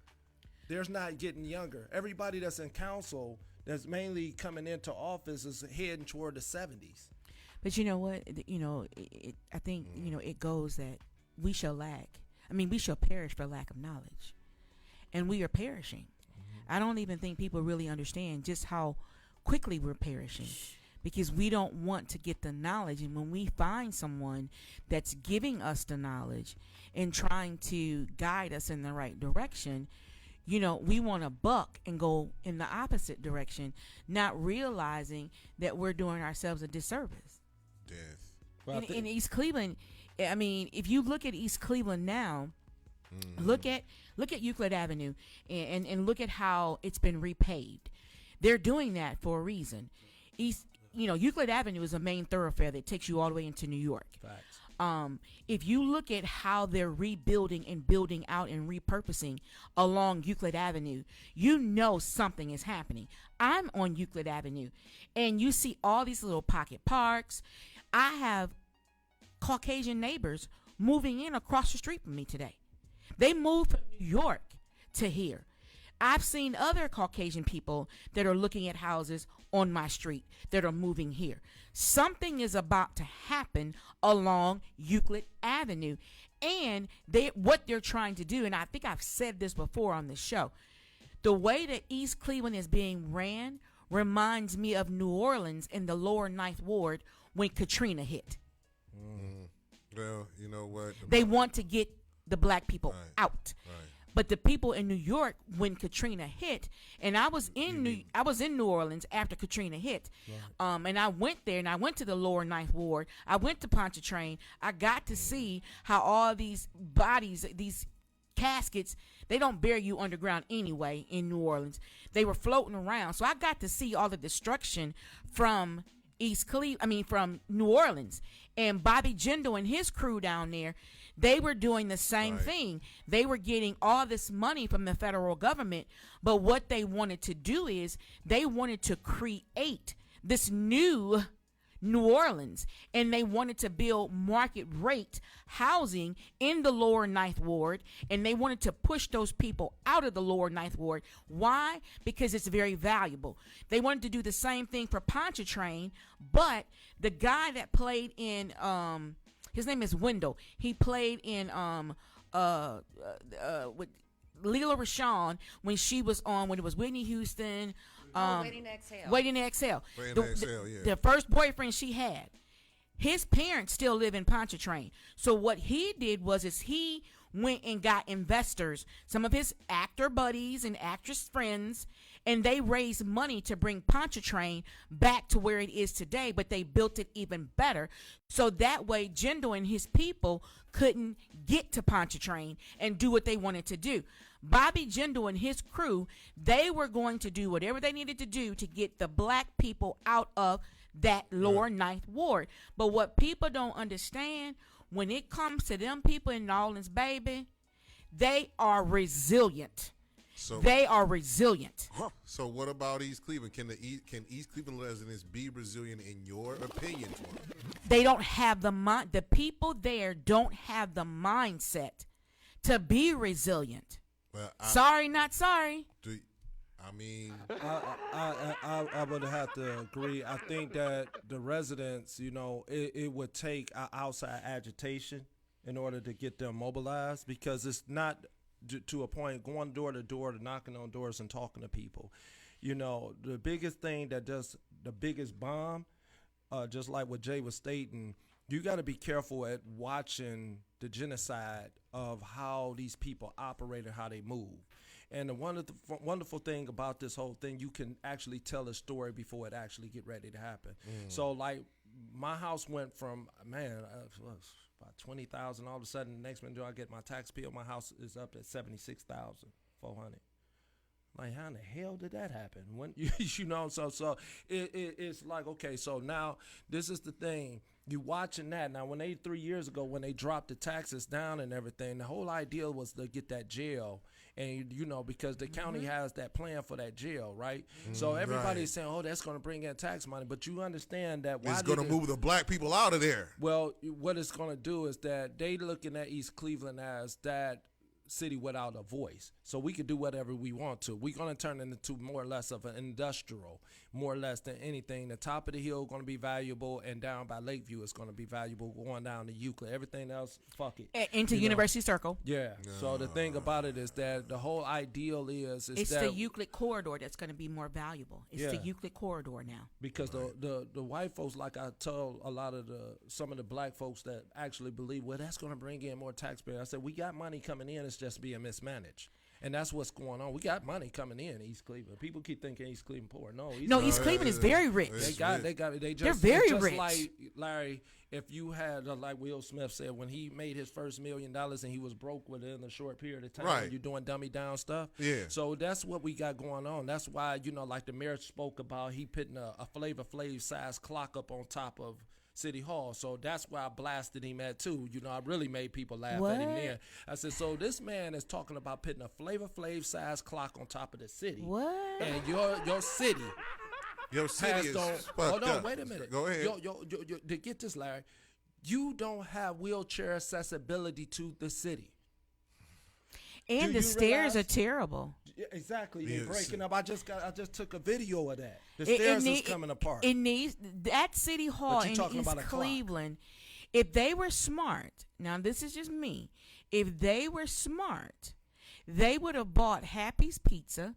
There's not getting younger. Everybody that's in council that's mainly coming into office is heading toward the 70s. But you know what? I think, it goes that we shall lack. We shall perish for lack of knowledge. And we are perishing. I don't even think people really understand just how quickly we're perishing, because we don't want to get the knowledge. And when we find someone that's giving us the knowledge and trying to guide us in the right direction, we want to buck and go in the opposite direction, not realizing that we're doing ourselves a disservice. Death. Well, in East Cleveland, if you look at East Cleveland now, look at Euclid Avenue and look at how it's been repaved. They're doing that for a reason. Euclid Avenue is a main thoroughfare that takes you all the way into New York. Facts. If you look at how they're rebuilding and building out and repurposing along Euclid Avenue, something is happening. I'm on Euclid Avenue, and you see all these little pocket parks. I have Caucasian neighbors moving in across the street from me today. They moved from New York to here. I've seen other Caucasian people that are looking at houses on my street that are moving here. Something is about to happen along Euclid Avenue. And what they're trying to do, and I think I've said this before on the show, the way that East Cleveland is being ran reminds me of New Orleans in the lower Ninth Ward when Katrina hit. Well, you know what? They want to get the black people out. Right. But the people in New York, when Katrina hit, and I was in New Orleans after Katrina hit, and I went there, and I went to the lower Ninth Ward. I went to Pontchartrain. I got to see how all these bodies, these caskets, they don't bury you underground anyway in New Orleans. They were floating around, so I got to see all the destruction from from New Orleans. And Bobby Jindal and his crew down there, they were doing the same thing. They were getting all this money from the federal government, but what they wanted to do is they wanted to create this new New Orleans, and they wanted to build market rate housing in the lower Ninth Ward, and they wanted to push those people out of the lower Ninth Ward. Why? Because it's very valuable. They wanted to do the same thing for Pontchartrain, but the guy that played in his name is Wendell. He played in with Leela Rashawn when she was on, when it was Whitney Houston. Waiting to Exhale. Waiting to Exhale. Waiting to Exhale, yeah. The first boyfriend she had. His parents still live in Pontchartrain. So what he did was he went and got investors, some of his actor buddies and actress friends, and they raised money to bring Pontchartrain back to where it is today, but they built it even better. So that way Jindal and his people couldn't get to Pontchartrain and do what they wanted to do. Bobby Jindal and his crew, they were going to do whatever they needed to do to get the black people out of that lower ninth ward. But what people don't understand, when it comes to them people in New Orleans, baby, they are resilient. So they are resilient. So what about East Cleveland? Can East Cleveland residents be resilient in your opinion? They don't have the mind. The people there don't have the mindset to be resilient. Well, sorry, not sorry. I would have to agree. I think that the residents, it would take outside agitation in order to get them mobilized, because it's not to a point going door to door, to knocking on doors and talking to people. The biggest thing that does the biggest bomb, just like what Jay was stating, you got to be careful at watching the genocide of how these people operate and how they move. And the wonderful thing about this whole thing, you can actually tell a story before it actually get ready to happen. So, like, my house went from, about 20,000. All of a sudden, the next minute I get my tax bill, my house is up at 76,400. Like, how in the hell did that happen? When so it's like, okay, so now this is the thing. You watching that now. When 3 years ago, when they dropped the taxes down and everything, the whole idea was to get that jail, and because the county has that plan for that jail, right? So everybody's saying, oh, that's going to bring in tax money, but you understand that it's going to move the black people out of there. Well, what it's going to do is that they looking at East Cleveland as that city without a voice, so we could do whatever we want to. We're going to turn it into more or less of an industrial, more or less than anything. The top of the hill going to be valuable, and down by Lakeview is going to be valuable, going down to Euclid. Everything else, fuck it. Into University Circle. Yeah. So the thing about it is that the whole ideal is it's that the Euclid corridor that's going to be more valuable. It's the Euclid corridor now. Because the white folks, like I told a lot of some of the black folks that actually believe, well, that's going to bring in more taxpayers. I said, we got money coming in. It's just being mismanaged. And that's what's going on. We got money coming in East Cleveland. People keep thinking East Cleveland poor. East Cleveland is very rich. They're very rich. Like, Larry, if you had, like Will Smith said, when he made his first $1 million and he was broke within a short period of time, right. You're doing dummy down stuff. Yeah. So that's what we got going on. That's why, like the mayor spoke about, he putting a Flavor Flav size clock up on top of City Hall. So that's why I blasted him at too. I really made people laugh at him then. I said, so this man is talking about putting a Flavor Flav size clock on top of the city. What? And your city. Your city is hold on, wait a minute. Go ahead. To get this, Larry, you don't have wheelchair accessibility to the city. And the stairs are terrible. Yeah, exactly. They're breaking up. I just took a video of that. The stairs is coming apart. It needs that City Hall in East Cleveland. If they were smart, now this is just me. If they were smart, they would have bought Happy's Pizza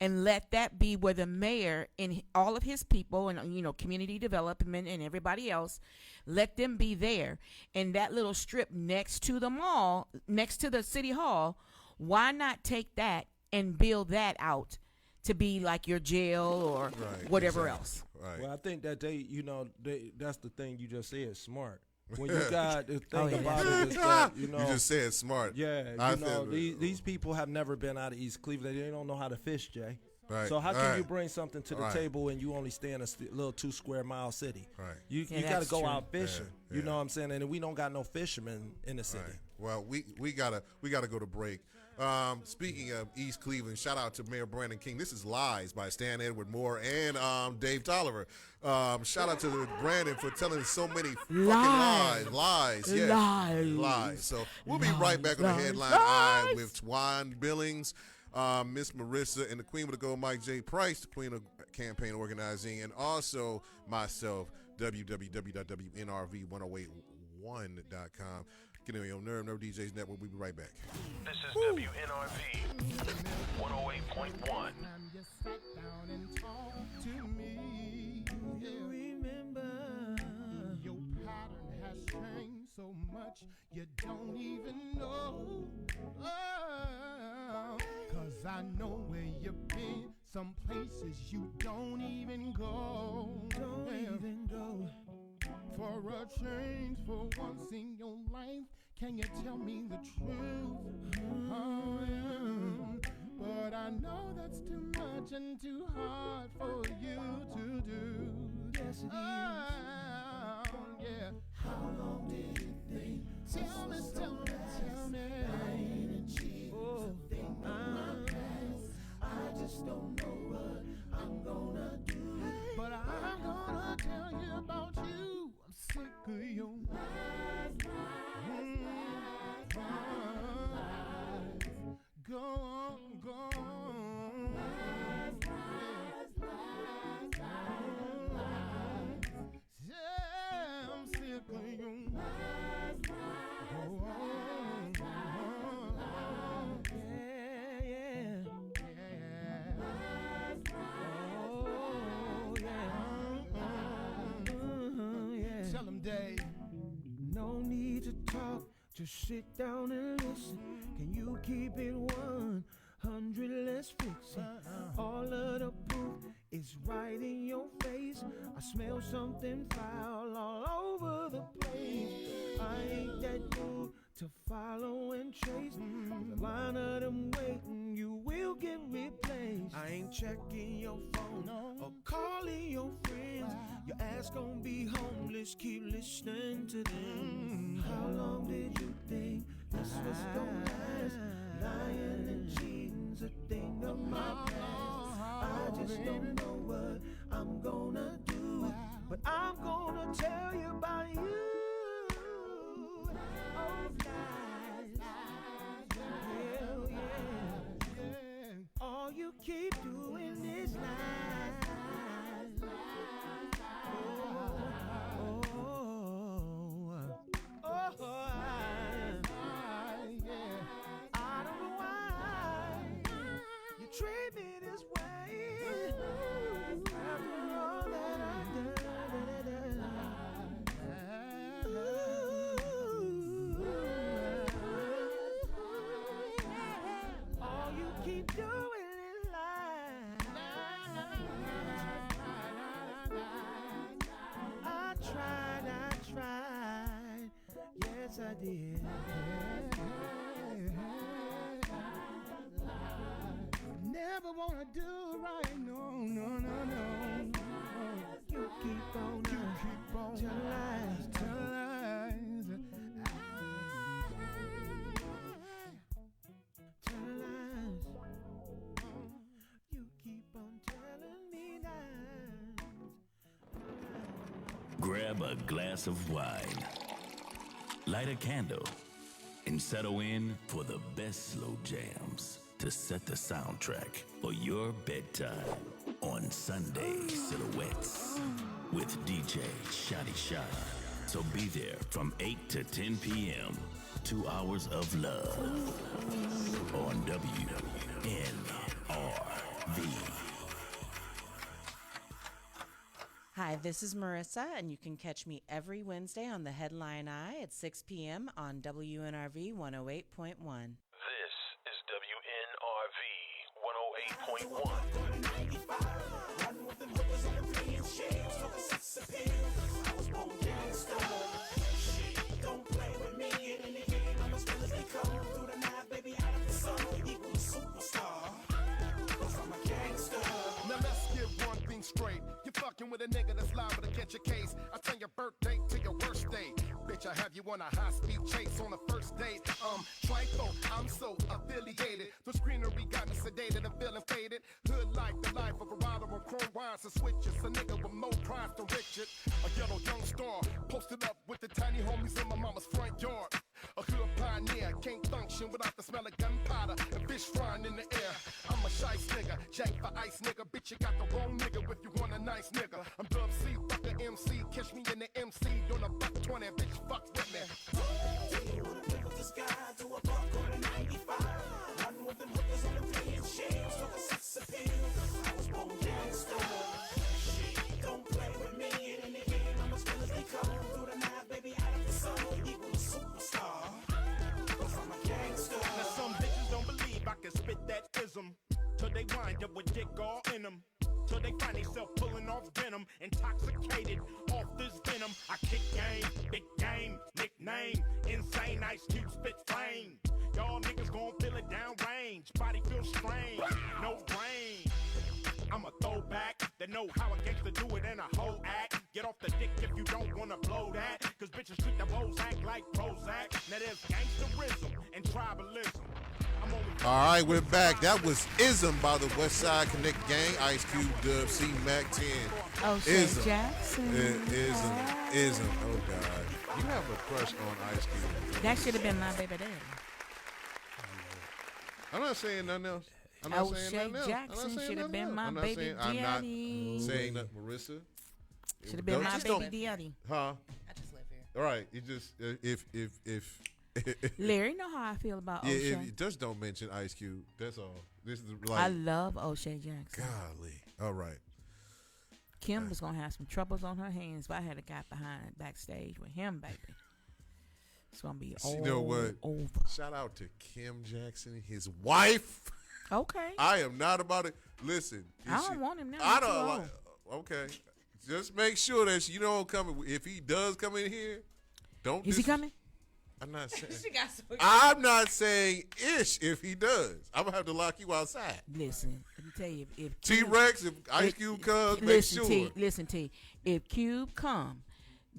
and let that be where the mayor and all of his people and community development and everybody else, let them be there. And that little strip next to the mall, next to the City Hall, why not take that and build that out to be like your jail or whatever else? Right. Well, I think that that's the thing you just said, smart. When you got the thing about it is that, you just said smart. Yeah, these people have never been out of East Cleveland. They don't know how to fish, Jay. Right. So how can you bring something to the table and you only stay in a little 2 square mile city? Right. You got to go out fishing. You know what I'm saying? And we don't got no fishermen in the city. Right. Well, we gotta go to break. Speaking of East Cleveland, shout out to Mayor Brandon King. This is Lies by Stan Edward Moore and Dave Tolliver. Shout out to Brandon for telling so many fucking lies. So we'll be right back on the Headline Eye with Twan Billings, Miss Marissa, and the Queen of the Gold, Mike J. Price, the Queen of Campaign Organizing, and also myself, www.wnrv1081.com. Get on your Nerve DJs Network. We'll be right back. This is WNRV 108.1. You sat down and talked to me. You remember your pattern has changed so much you don't even know. Oh, 'cause I know where you've been. Some places you don't even go. Don't even go. For a change, for once in your life, can you tell me the truth? Oh, yeah. But I know that's too much and too hard for you to do. Yes, it is. Yeah. How long did it think? Tell me, tell me, tell me. Lying and cheating, something on my past. I just don't know what I'm gonna do. But I'm gonna tell you about you. I'm sick of your lies, lies, lies. Go on, go on. Lies, lies, lies, lies. Yeah, I'm sick of your lies, lies, go on, go on. Yeah, yeah, yeah. Lies, lies, oh, yeah. Tell them, Dave. No need to talk, just sit down and listen. Can you keep it 100? Let's fix it. All of the proof is right in your face. I smell something foul all over the place. I ain't that dude to follow and chase. The line of them waiting, you will get replaced. I ain't checking your phone or calling your friends. Your ass gon' be homeless, keep listening to them. How long did you think this was gon' last? Lying and cheating's a thing of my past. I just don't know what I'm gonna do, but I'm gonna tell you about you. Oh, lies, hell yeah. All you keep doing is lies. Treat me this way after all that I've done. All you keep doing is lie. I tried. Yes, I did. Never wanna do right, no. You keep on telling lies. Telling lies. You keep on telling me lies. Grab a glass of wine, light a candle, and settle in for the best slow jams to set the soundtrack for your bedtime on Sunday Silhouettes with DJ Shotty Shot. So be there from 8 to 10 p.m. 2 hours of love on WNRV. Hi, this is Marissa, and you can catch me every Wednesday on the Headline Eye at 6 p.m. on WNRV 108.1. This is WNRV 108.1. Don't play with me in the game. I'm as well as they come through the night, baby, out of the sun. Equal a superstar. Cause I'm a gangster. Now let's get one thing straight. You're fucking with a nigga that's liable to catch a case. I turn your birthday to your worst day. Bitch, I have you on a high-speed chase on the first date. Trifle, I'm so affiliated. The screenery got me sedated and feeling faded. Hood like the life of a rider on chrome wires and switches. A nigga with more pride than Richard. A yellow young star, posted up with the tiny homies in my mama's front yard. A hood pioneer, can't function without the smell of gunpowder and fish frying in the air. I'm a shice nigga, jack for ice nigga. Bitch, you got the wrong nigga if you want a nice nigga. I'm Dub C, fuck the MC. Catch me in the MC on a buck 20, bitch, fuck with me. find themselves pulling off venom, intoxicated off this venom. I kick game, big game, nickname, insane Ice Cube spit flame. Y'all niggas gon' feel it down range, body feel strange, no brain. I'm a throwback that know how a gangster do it in a whole act. Get off the dick if you don't wanna blow that, cause bitches treat the hoes act like Prozac. Now there's gangsterism and tribalism. All right, we're back. That was Ism by the West Side Connect Gang. Ice Cube, Dub, C, Mac 10. O'Shea Jackson. Ism. Oh, God. You have a crush on Ice Cube. That should have been my baby daddy. I'm not saying nothing else. I'm not saying O'Shea nothing else. Jackson should have been my I'm not baby saying, I'm daddy. not saying that, Marissa. Should have been my baby daddy. Huh? I just live here. All right. You just, if Larry know how I feel about O'Shea. Yeah, just don't mention Ice Cube. That's all. This is like I love O'Shea Jackson. golly. All right. Kim was gonna have some troubles on her hands if I had a guy behind backstage with him, baby. It's gonna be You know what? over. Shout out to Kim Jackson, his wife. Okay. I am not about it. Listen, I don't want him now. I He's too don't old. like. Okay, just make sure that you don't come. If he does come in here, don't. Is he coming? I'm not saying. She got so I'm not saying ish. If he does, I'm gonna have to lock you outside. Listen, let me tell you, if T-Rex, if Ice Cube comes, make listen, sure. Listen, T. If Cube come,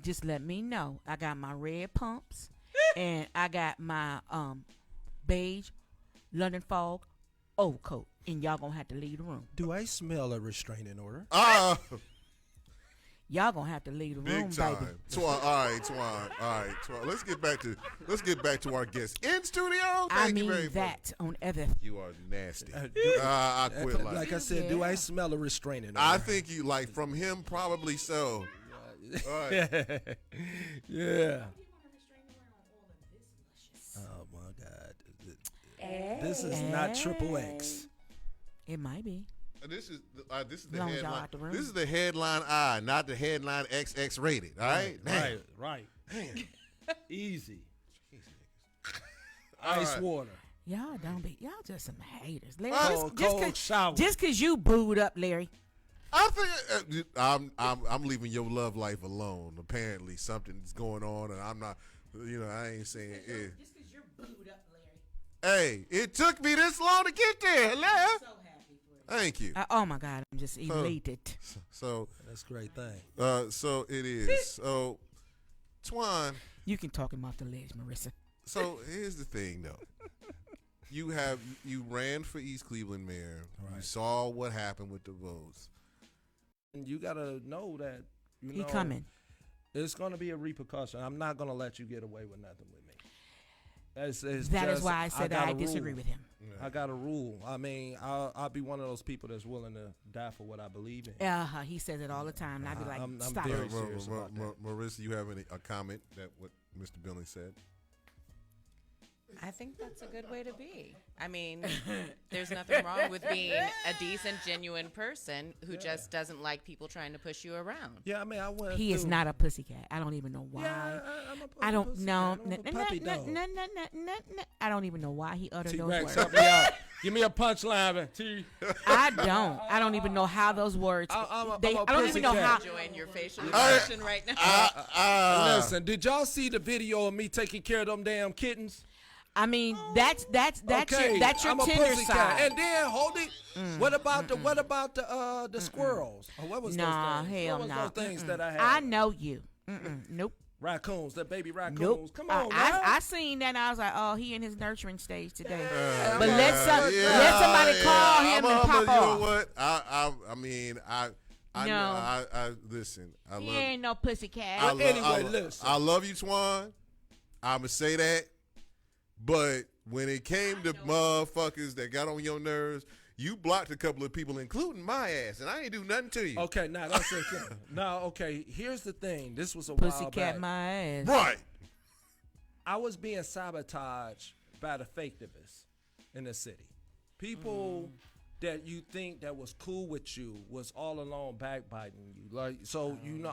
just let me know. I got my red pumps, and I got my beige London Fog overcoat, and y'all gonna have to leave the room. Do I smell a restraining order? Y'all gonna have to leave the room, Big time. baby. Twan, all right, Twan. Let's get back to our guest in studio. I Thank you very mean that on everything. You are nasty. I quit. Like I said, do I smell a restraining order? I think you like from him, probably so. All right. Yeah. Oh my God. This is not Triple X. It might be. This is the Long as y'all headline. out the room. This is the headline I, not the headline XX rated. All right. Right. Damn. Easy. All Ice right. water. Y'all don't be. Y'all just some haters, Larry. Cold shower. Just cause you booed up, Larry. I think I'm leaving your love life alone. Apparently something's going on, and I'm not. I ain't saying it. Just cause you're booed up, Larry. Hey, it took me this long to get there. Hello. So happy for you. Thank you. Oh my God, I'm just elated. So that's a great thing. So it is. So, Twan. You can talk him off the ledge, Marissa. So here's the thing, though. You ran for East Cleveland mayor. Right. You saw what happened with the votes. And you gotta know that he coming. It's gonna be a repercussion. I'm not gonna let you get away with nothing with me. That is why I said I disagree with him. I got a rule. I mean, I'll be one of those people that's willing to die for what I believe in. He says it all the time, and I'd be like, stop. I'm very serious about that. Marissa, you have a comment that what Mr. Billing said? I think that's a good way to be. I mean, there's nothing wrong with being a decent, genuine person who just doesn't like people trying to push you around. Yeah, I mean, I went. He is not a pussycat. I don't even know why. Yeah, I don't know. I don't even know why he uttered those words. Help me out. Give me a punchline, T. I don't even know how those words. I don't even know how. Enjoying your facial expression right now. Listen, did y'all see the video of me taking care of them damn kittens? I mean, that's okay, your I'm a tender pussycat. side. And then hold it. What about the squirrels? Or what was those things? Hell what was no. those things that I had? I know you. Nope. Raccoons, the baby raccoons. Nope. Come on, I seen that and I was like, oh, he in his nurturing stage today. But Yeah, let somebody call him and pop off. You know what? I mean, I listen. He ain't no pussycat. I love you, Twan. I'ma say that. But when it came to motherfuckers that got on your nerves, you blocked a couple of people, including my ass, and I ain't do nothing to you. Okay, now that's it. Now, okay, here's the thing. This was a while Pussycat back. my ass. Right. I was being sabotaged by the faketivists in the city. People that you think that was cool with you was all along backbiting you.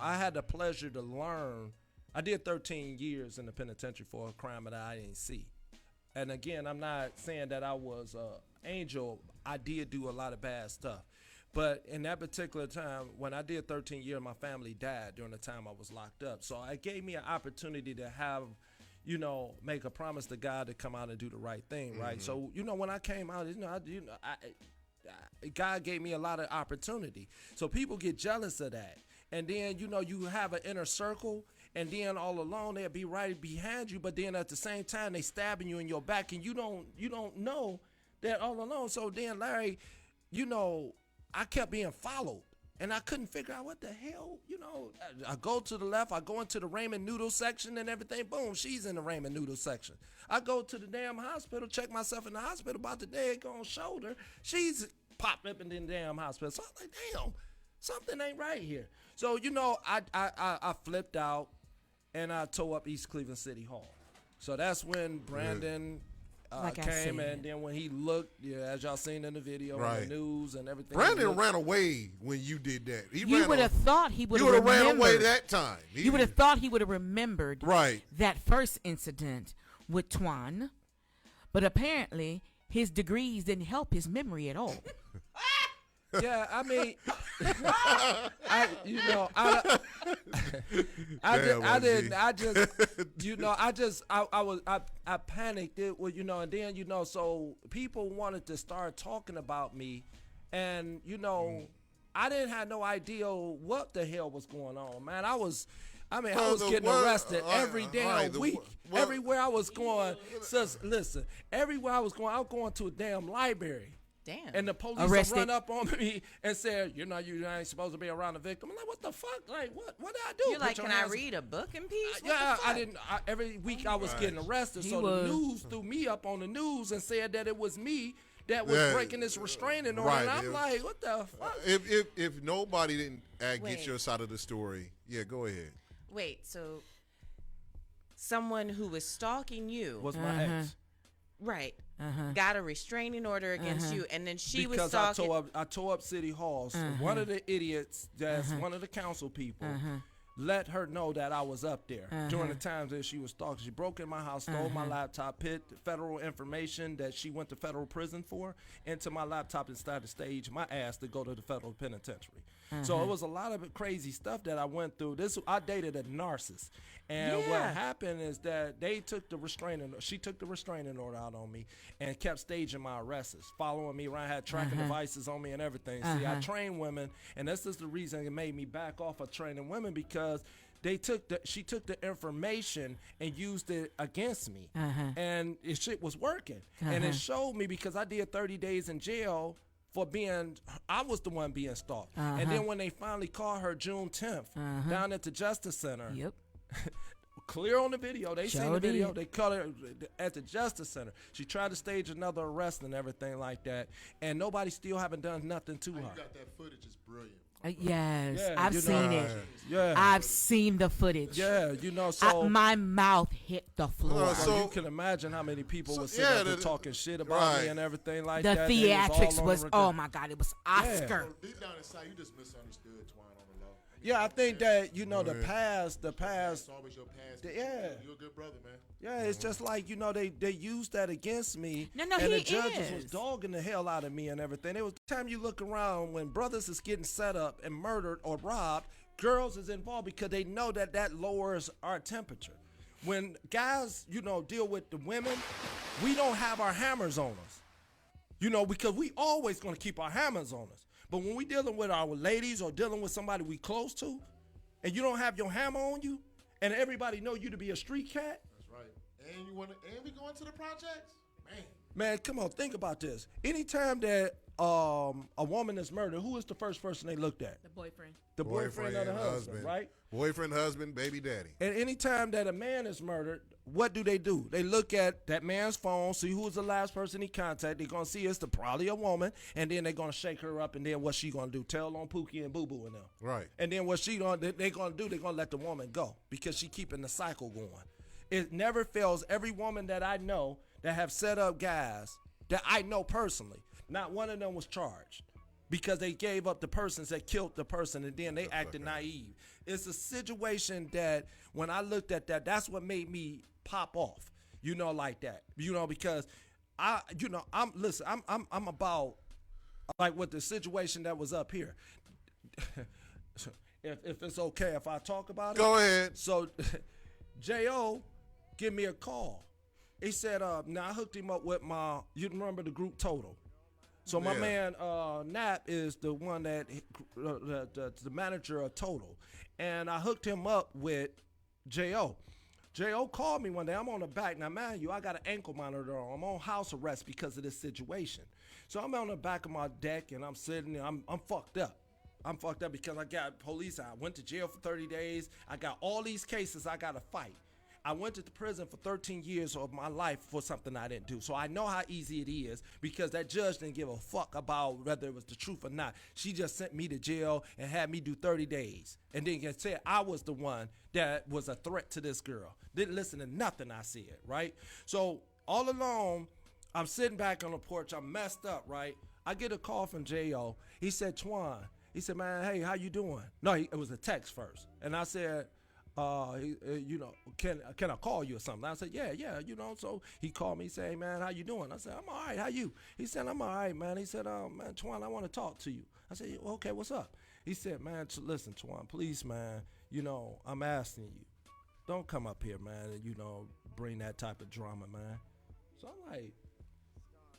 I had the pleasure to learn. I did 13 years in the penitentiary for a crime that I didn't see. And again, I'm not saying that I was an angel. I did do a lot of bad stuff. But in that particular time, when I did 13 years, my family died during the time I was locked up. So it gave me an opportunity to have, make a promise to God to come out and do the right thing, right? So, when I came out, God gave me a lot of opportunity. So people get jealous of that. And then, you have an inner circle, and then all along they'll be right behind you, but then at the same time they stabbing you in your back, and you don't know that all along. So then, Larry, I kept being followed, and I couldn't figure out what the hell, I go to the left, I go into the ramen noodle section and everything, boom, she's in the ramen noodle section. I go to the damn hospital, check myself in the hospital about the daggone shoulder, she's popped up in the damn hospital. So I'm like, damn, something ain't right here. So, I flipped out, and I tore up East Cleveland City Hall. So that's when Brandon came, and then when he looked, as y'all seen in the video, on the news and everything. Brandon ran away when you did that. You would have thought he would have ran away that time. You would have thought he would have remembered that first incident with Twan, but apparently his degrees didn't help his memory at all. Yeah, I mean, I panicked it, and then, so people wanted to start talking about me, and, I didn't have no idea what the hell was going on, man. I was getting arrested every damn week. Everywhere I was going, listen, everywhere I was going to a damn library. Damn. And the police would run up on me and say, you ain't supposed to be around the victim. I'm like, what the fuck? Like, what did I do? You're like, can I read a book in peace? Yeah, I didn't. Every week I was getting arrested. So the news threw me up on the news and said that it was me that was breaking this restraining order. And I'm like, what the fuck? If nobody didn't get your side of the story, go ahead. Wait, so someone who was stalking you was my ex. Right. Got a restraining order against you, and then she was stalking. Because I tore up City Hall. So one of the idiots, that's one of the council people, let her know that I was up there during the times that she was stalking. She broke in my house, stole my laptop, put federal information that she went to federal prison for into my laptop and started to stage my ass to go to the federal penitentiary. So it was a lot of crazy stuff that I went through. I dated a narcissist. And what happened is that she took the restraining order out on me and kept staging my arrests, following me around, had tracking devices on me and everything. See, I train women, and this is the reason it made me back off of training women, because she took the information and used it against me, and shit was working. And it showed me, because I did 30 days in jail for I was the one being stalked. And then when they finally caught her June 10th down at the Justice Center, clear on the video, they seen the video, they caught her at the Justice Center. She tried to stage another arrest and everything like that, and nobody still haven't done nothing to her. You got that footage, it's brilliant. Yes, I've seen it. Yeah, I've seen the footage. Yeah, so my mouth hit the floor. So you can imagine how many people were sitting up there talking shit about me and everything like that. The theatrics was, oh my God, it was Oscar. Deep down inside, you just misunderstood Twan on the law. Yeah, I think that the past. It's always your past. Yeah, you're a good brother, man. Yeah, it's just like they used that against me. No, and the judges was dogging the hell out of me and everything. It was the time you look around when brothers is getting set up and murdered or robbed, girls is involved because they know that lowers our temperature. When guys, deal with the women, we don't have our hammers on us. Because we always gonna keep our hammers on us. But when we dealing with our ladies or dealing with somebody we close to, and you don't have your hammer on you, and everybody know you to be a street cat. That's right. And we going to the projects? Man, come on, think about this. Anytime that a woman is murdered, who is the first person they looked at? The boyfriend. The boyfriend of the husband, right? Boyfriend, husband, baby daddy. And anytime that a man is murdered, what do? They look at that man's phone, see who was the last person he contacted. They're going to see it's probably a woman, and then they're going to shake her up, and then what she going to do? Tell on Pookie and Boo Boo and them. Right. And then what they're going to do, they're going to let the woman go because she keeping the cycle going. It never fails. Every woman that I know that have set up guys that I know personally, not one of them was charged because they gave up the persons that killed the person, and then they acted naive. It's a situation that when I looked at that, that's what made me pop off, like that, because I'm about like with the situation that was up here. if it's okay if I talk about it. Go ahead. So, J.O. give me a call. He said, now I hooked him up with you remember the group Total. So my man Nap is the one that the manager of Total, and I hooked him up with J.O. J.O. called me one day. I'm on the back. Now, man, I got an ankle monitor on. I'm on house arrest because of this situation. So I'm on the back of my deck, and I'm sitting there. I'm fucked up. I'm fucked up because I got police. I went to jail for 30 days. I got all these cases I got to fight. I went to the prison for 13 years of my life for something I didn't do. So I know how easy it is because that judge didn't give a fuck about whether it was the truth or not. She just sent me to jail and had me do 30 days. And then said I was the one that was a threat to this girl. Didn't listen to nothing I said, right? So all along, I'm sitting back on the porch. I'm messed up, right? I get a call from J.O. He said, Twan. He said, man, hey, how you doing? No, it was a text first. And I said, can I call you or something? I said, yeah, so he called me, say, hey, man, how you doing? I said, I'm all right, how you? He said, I'm all right, man. He said, man, Twan, I want to talk to you. I said, okay, what's up? He said, man, listen, Twan, please, man, I'm asking you, don't come up here, man, and, bring that type of drama, man.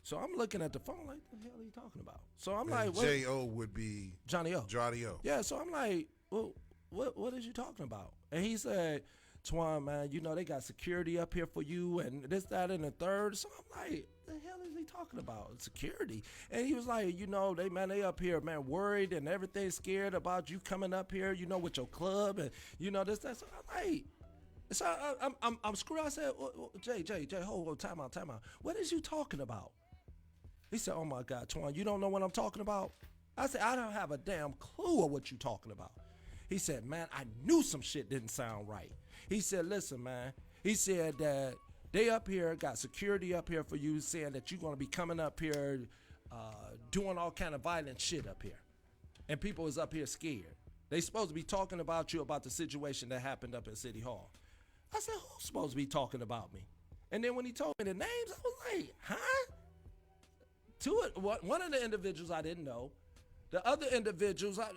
So I'm looking at the phone like, what the hell are you talking about? So I'm like, what? J.O. would be Johnny O. Johnny O. Yeah, so I'm like, well, what is you talking about? And he said, Twan, man, they got security up here for you and this, that, and the third. So I'm like, the hell is he talking about? Security. And he was like, they up here, man, worried and everything scared about you coming up here, with your club and, this, that. So I'm like, so I'm screwed. I said, Jay, hold on, time out. What is you talking about? He said, oh my God, Twan, you don't know what I'm talking about? I said, I don't have a damn clue of what you talking about. He said, man, I knew some shit didn't sound right. He said, listen, man. He said that they up here got security up here for you, saying that you're going to be coming up here doing all kind of violent shit up here. And people is up here scared. They supposed to be talking about you about the situation that happened up at City Hall. I said, who's supposed to be talking about me? And then when he told me the names, I was like, huh? One of the individuals I didn't know. The other individuals, I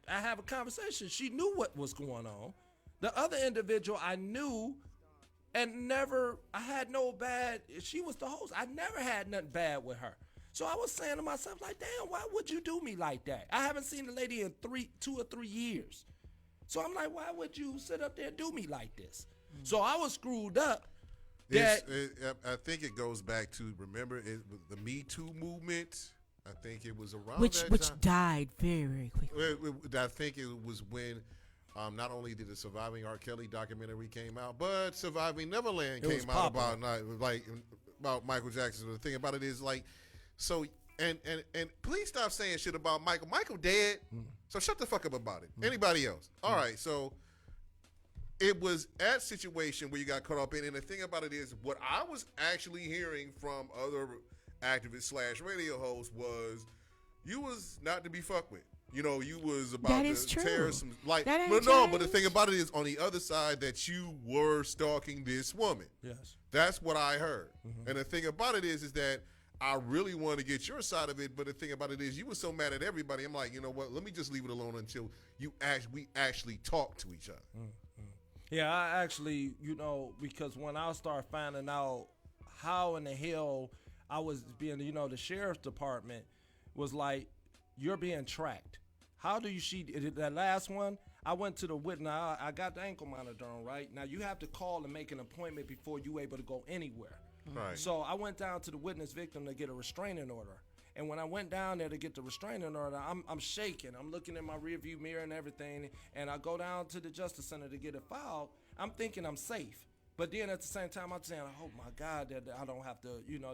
have a conversation. She knew what was going on. The other individual I knew and I had no bad, she was the host. I never had nothing bad with her. So I was saying to myself, like, damn, why would you do me like that? I haven't seen the lady in 2 or 3 years. So I'm like, why would you sit up there and do me like this? So I was screwed up. I think it goes back to, remember, the Me Too movement. I think it was around which time. Died very quickly. I think it was when not only did the Surviving R. Kelly documentary came out, but Surviving Neverland came out about Michael Jackson. The thing about it is and please stop saying shit about Michael. Michael dead, so shut the fuck up about it. Anybody else? All right, so it was that situation where you got caught up in, and the thing about it is, what I was actually hearing from other activist / radio hosts was, you was not to be fucked with. You was about to tear some but the thing about it is, on the other side, that you were stalking this woman. Yes. That's what I heard. And the thing about it is that I really want to get your side of it, but the thing about it is, you were so mad at everybody. I'm like, you know what? Let me just leave it alone until we actually talk to each other. Yeah, I actually, because when I started finding out how in the hell I was being, the sheriff's department was like, you're being tracked. How do you that last one? I went to the witness. I got the ankle monitor on, right? Now you have to call and make an appointment before you're able to go anywhere. Right. So I went down to the witness victim to get a restraining order. And when I went down there to get the restraining order, I'm shaking. I'm looking in my rearview mirror and everything. And I go down to the Justice Center to get it filed. I'm thinking I'm safe. But then at the same time, I'm saying, oh my God, that I don't have to,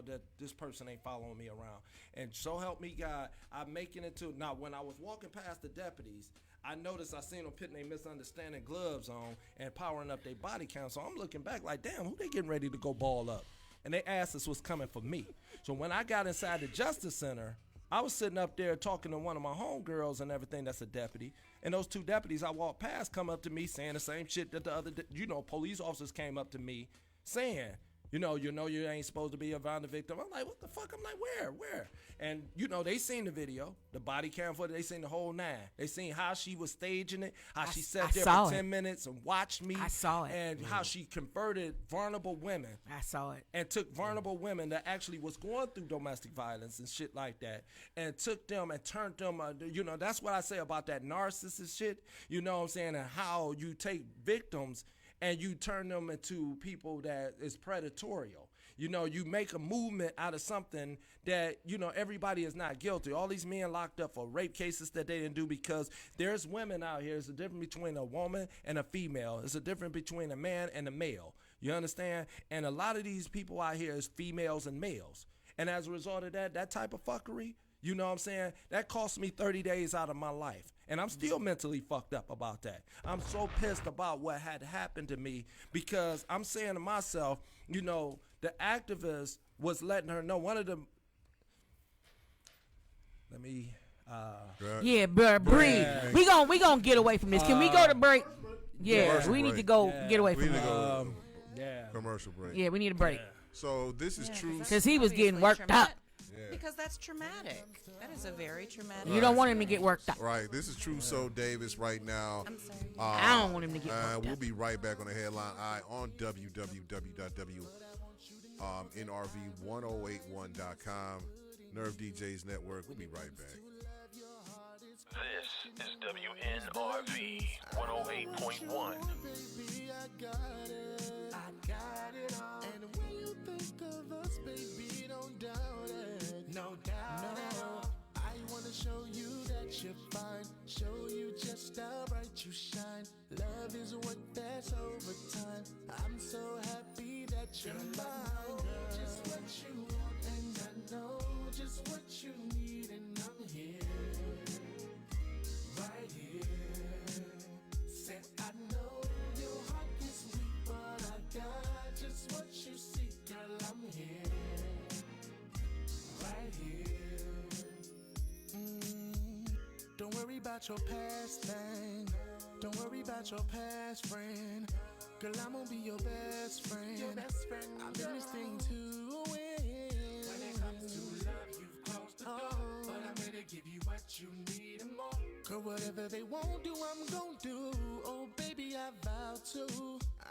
that this person ain't following me around. And so help me God, I'm making it to, now when I was walking past the deputies, I noticed I seen them putting their misunderstanding gloves on and powering up their body count. So I'm looking back like, damn, who they getting ready to go ball up? And they asked us what's coming for me. So when I got inside the Justice Center, I was sitting up there talking to one of my homegirls and everything that's a deputy. And those 2 deputies I walked past come up to me saying the same shit that the other, police officers came up to me saying, You know you ain't supposed to be around the victim. I'm like, what the fuck? I'm like, where? And they seen the video, the body cam footage. They seen the whole 9. They seen how she was staging it, how she sat there for 10 minutes and watched me. I saw it. And how she converted vulnerable women. I saw it. And took vulnerable women that actually was going through domestic violence and shit like that, and took them and turned them. That's what I say about that narcissist shit. You know what I'm saying? And how you take victims and you turn them into people that is predatorial. You make a movement out of something that, everybody is not guilty. All these men locked up for rape cases that they didn't do, because there's women out here. There's a difference between a woman and a female. There's a difference between a man and a male. You understand? And a lot of these people out here is females and males. And as a result of that type of fuckery, you know what I'm saying? That cost me 30 days out of my life. And I'm still mentally fucked up about that. I'm so pissed about what had happened to me, because I'm saying to myself, the activist was letting her know. One of them. Let me. Yeah, breathe. We gonna get away from this. Can we go to break? Yeah, we need to go get away from this. Commercial break. Yeah, we need a break. So this is true. Because he was getting worked up. Because that's traumatic. That is a very traumatic. You don't want him to get worked up. Right. This is True So Davis right now. I'm sorry. I don't want him to get worked up. We'll be right back on the Headline Eye on www.nrv1081.com. Nerve DJs Network. We'll be right back. This is WNRV 108.1. I got it all. And when you think of us, baby, don't doubt it. No doubt at all. I wanna show you that you're fine. Show you just how bright you shine. Love is what that's over time. I'm so happy that you're mine. Just what you want, and I know just what you need, and I'm here. Right here. Said I know your heart is weak, but I got just what you seek, girl. I'm here. Right here. Don't worry about your past thing. Don't worry about your past friend. Girl, I'm gonna be your best friend. Your best friend. I'm in this thing to win. When it comes to love, you've closed the door. But I'm here to give you what you need and more. Girl, whatever they won't do, I'm gon' do. Oh, baby, I vow to.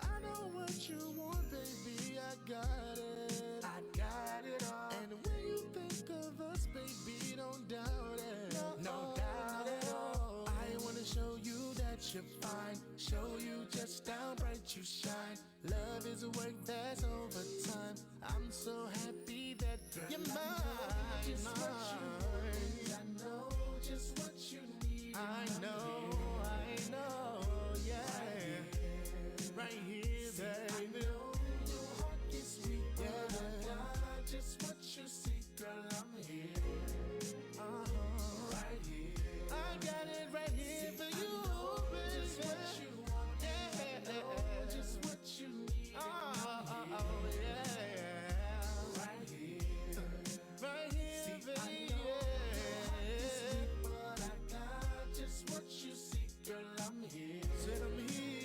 I know what you want, baby. I got it. I got it all. And when you think of us, baby, don't doubt it. No doubt at all. I wanna show you that you're fine. Show you just how bright you shine. Love is a work that's over time. I'm so happy that you're mine. Just what you want. I know just what you need. I know, yeah. Right here, baby. I know your heart is weak, but I got just what you seek, girl. I'm here. Right here. I got it right here for you, baby. Just what you want, yeah. Just what you need. Oh, yeah. Right here. Right here, baby. But I got just what you seek, girl. I'm here. Said I'm here.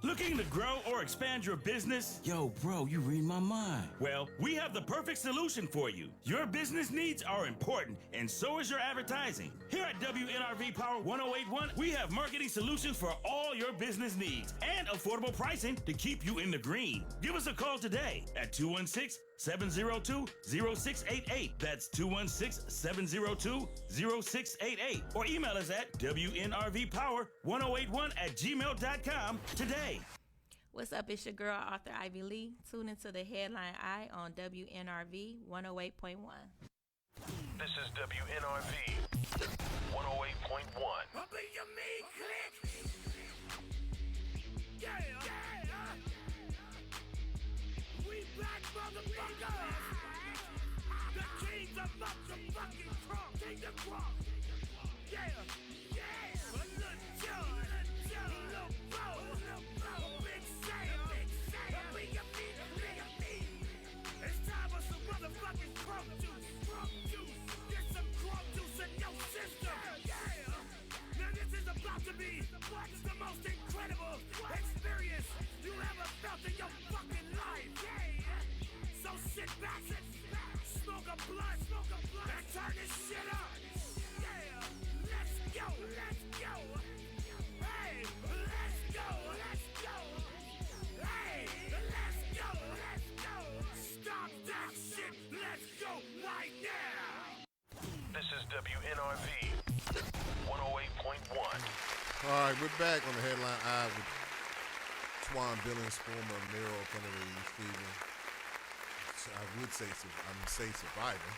Looking to grow or expand your business? Yo, bro, you read my mind. Well, we have the perfect solution for you. Your business needs are important, and so is your advertising. Here at WNRV Power 1081, we have marketing solutions for all your business needs and affordable pricing to keep you in the green. Give us a call today at 216-702-0688. That's 216-702-0688. Or email us at WNRVPower1081@gmail.com today. What's up? It's your girl, Arthur Ivy Lee. Tune into the Headline Eye on WNRV 108.1. This is WNRV 108.1. Up in your meat click. Yeah. We back, motherfuckers. The kings of motherfucking crunk. King of crunk. Yeah. But look, John. Look, Bo. Big Sam. Up in your meat. It's time for some motherfucking crunk juice. Get some crunk juice in your system. Yeah. Now this is about to be what's the most incredible experience you ever felt in your fucking life. So sit back, smoke a blunt, and turn this shit up. Yeah, let's go. Hey, let's go. Hey, let's go. Stop that shit. Let's go right now. This is WNRV 108.1. All right, we're back on the Headline Eye with Twan Billings, former mayor of Honorary East Cleveland. So I would say, survivor.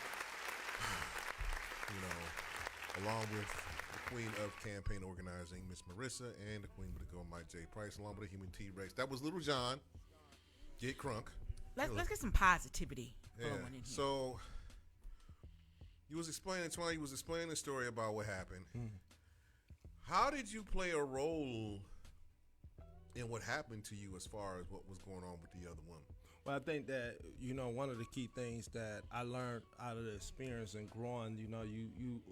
You know, along with the queen of campaign organizing, Miss Marissa, and the queen with the gold, Mike J. Price, along with the human T-Rex. That was Little John. Get crunk. Let's get some positivity Yeah. flowing in here. So you was explaining, Twan, you was explaining the story about what happened. How did you play a role in what happened to you as far as what was going on with the other woman? Well, I think that, you know, one of the key things that I learned out of the experience and growing, you know, you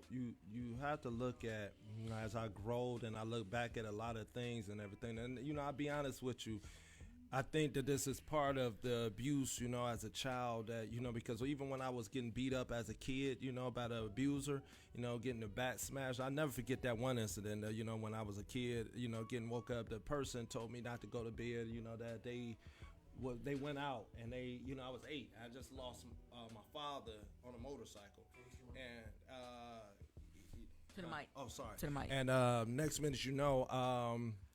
have to look at, you know, as I growed and I look back at a lot of things and everything. And, you know, I'll be honest with you, I think that this is part of the abuse, you know, as a child, that, you know, because even when I was getting beat up as a kid, you know, by the abuser, you know, getting the bat smashed, I'll never forget that one incident, you know, when I was a kid, you know, getting woke up, the person told me not to go to bed, you know, that they went out and they, you know, I was 8. I just lost my father on a motorcycle. And, to the mic. Oh, sorry. To the mic. And next minute, you know,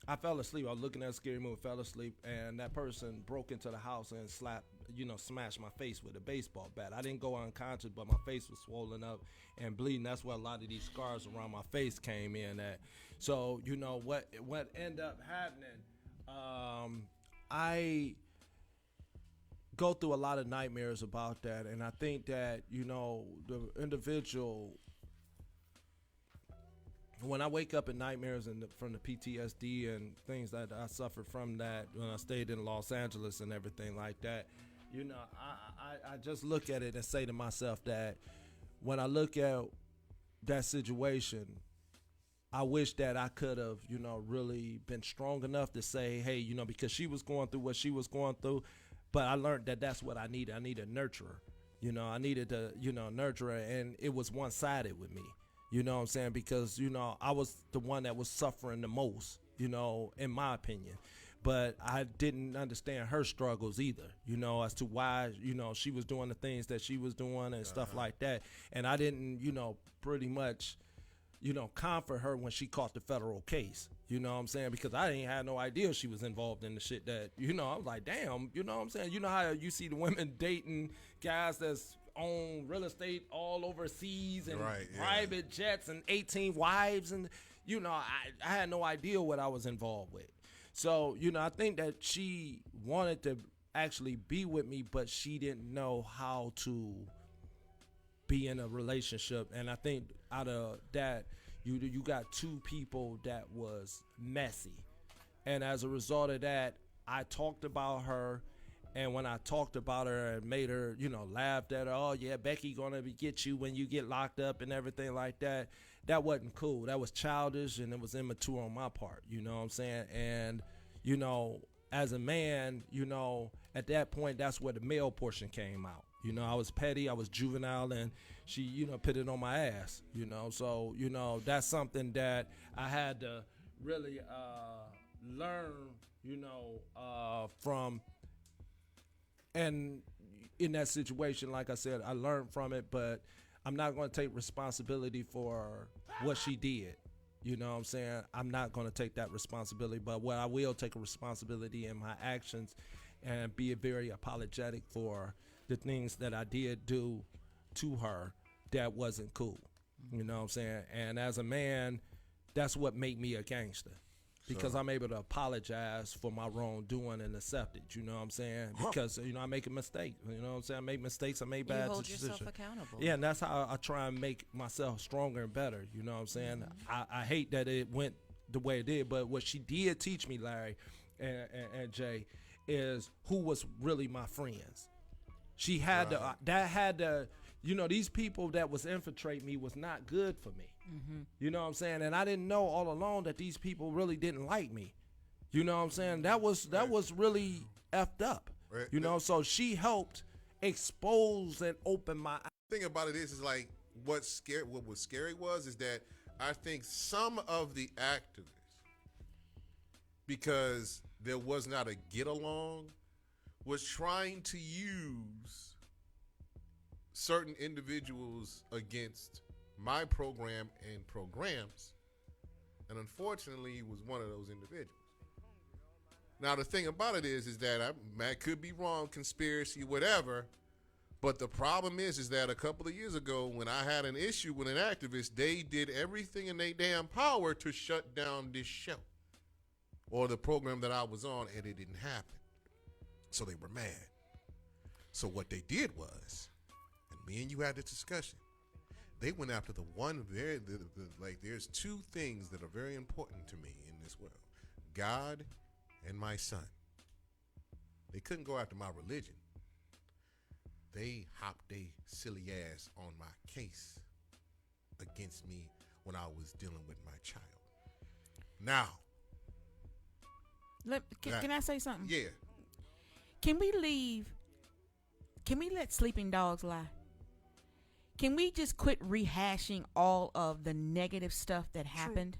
I fell asleep. I was looking at a scary movie, fell asleep, and that person broke into the house and smashed my face with a baseball bat. I didn't go unconscious, but my face was swollen up and bleeding. That's where a lot of these scars around my face came in at. So, you know, what ended up happening, I go through a lot of nightmares about that, and I think that, you know, the individual, when I wake up in nightmares from the PTSD and things that I suffered from that when I stayed in Los Angeles and everything like that, you know, I just look at it and say to myself that when I look at that situation, I wish that I could have, you know, really been strong enough to say, hey, you know, because she was going through what she was going through, but I learned that that's what I needed. I needed a nurturer. You know, I needed to, you know, nurture her, and it was one-sided with me. You know what I'm saying? Because, you know, I was the one that was suffering the most, you know, in my opinion. But I didn't understand her struggles either, you know, as to why, you know, she was doing the things that she was doing and stuff like that. And I didn't, you know, pretty much, you know, comfort her when she caught the federal case. You know what I'm saying? Because I didn't have no idea she was involved in the shit that, you know, I was like, damn, you know what I'm saying? You know how you see the women dating guys that's own real estate all overseas and private jets and 18 wives, and, you know, I had no idea what I was involved with. So, you know, I think that she wanted to actually be with me, but she didn't know how to be in a relationship. And I think out of that, you got two people that was messy. And as a result of that, I talked about her. And when I talked about her and made her, you know, laughed at her, oh, yeah, Becky gonna get you when you get locked up and everything like that, that wasn't cool. That was childish and it was immature on my part, you know what I'm saying? And, you know, as a man, you know, at that point, that's where the male portion came out. You know, I was petty, I was juvenile, and she, you know, put it on my ass, you know. So, you know, that's something that I had to really learn, you know, from. And in that situation, like I said, I learned from it, but I'm not going to take responsibility for what she did. You know what I'm saying? I'm not going to take that responsibility, but what I will take a responsibility in my actions and be very apologetic for the things that I did do to her that wasn't cool. You know what I'm saying? And as a man, that's what made me a gangster. Because I'm able to apologize for my wrongdoing and accept it. You know what I'm saying? Because, you know, I make a mistake. You know what I'm saying? I make mistakes. I make bad decisions. You hold yourself accountable. Yeah, and that's how I try and make myself stronger and better. You know what I'm saying? I hate that it went the way it did. But what she did teach me, Larry and Jay, is who was really my friends. She had to, you know, these people that was infiltrating me was not good for me. You know what I'm saying? And I didn't know all along that these people really didn't like me. You know what I'm saying? That was really effed up. Right. You know, so she helped expose and open my eyes. The thing about it is like what was scary is that I think some of the activists, because there was not a get along, was trying to use certain individuals against my program and programs, and unfortunately he was one of those individuals. Now the thing about it is that I could be wrong, conspiracy, whatever, but the problem is that a couple of years ago when I had an issue with an activist, they did everything in their damn power to shut down this show or the program that I was on, and it didn't happen. So they were mad. So what they did was, and me and you had this discussion, they went after the one like there's two things that are very important to me in this world: God and my son. They couldn't go after my religion. They hopped their silly ass on my case against me when I was dealing with my child. Now, can I say something? Yeah. Can we let sleeping dogs lie? Can we just quit rehashing all of the negative stuff that happened?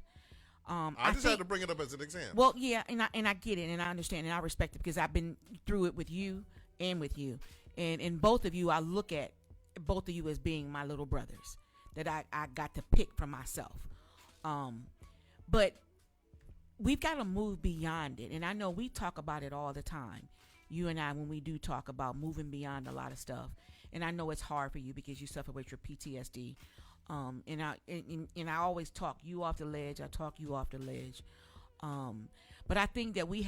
I just had to bring it up as an example. Well, yeah, and I get it, and I understand, and I respect it because I've been through it with you and with you, and both of you. I look at both of you as being my little brothers that I got to pick for myself. But we've got to move beyond it, and I know we talk about it all the time. You and I, when we do talk about moving beyond a lot of stuff. And I know it's hard for you because you suffer with your PTSD. And I always talk you off the ledge. I talk you off the ledge. But I think that we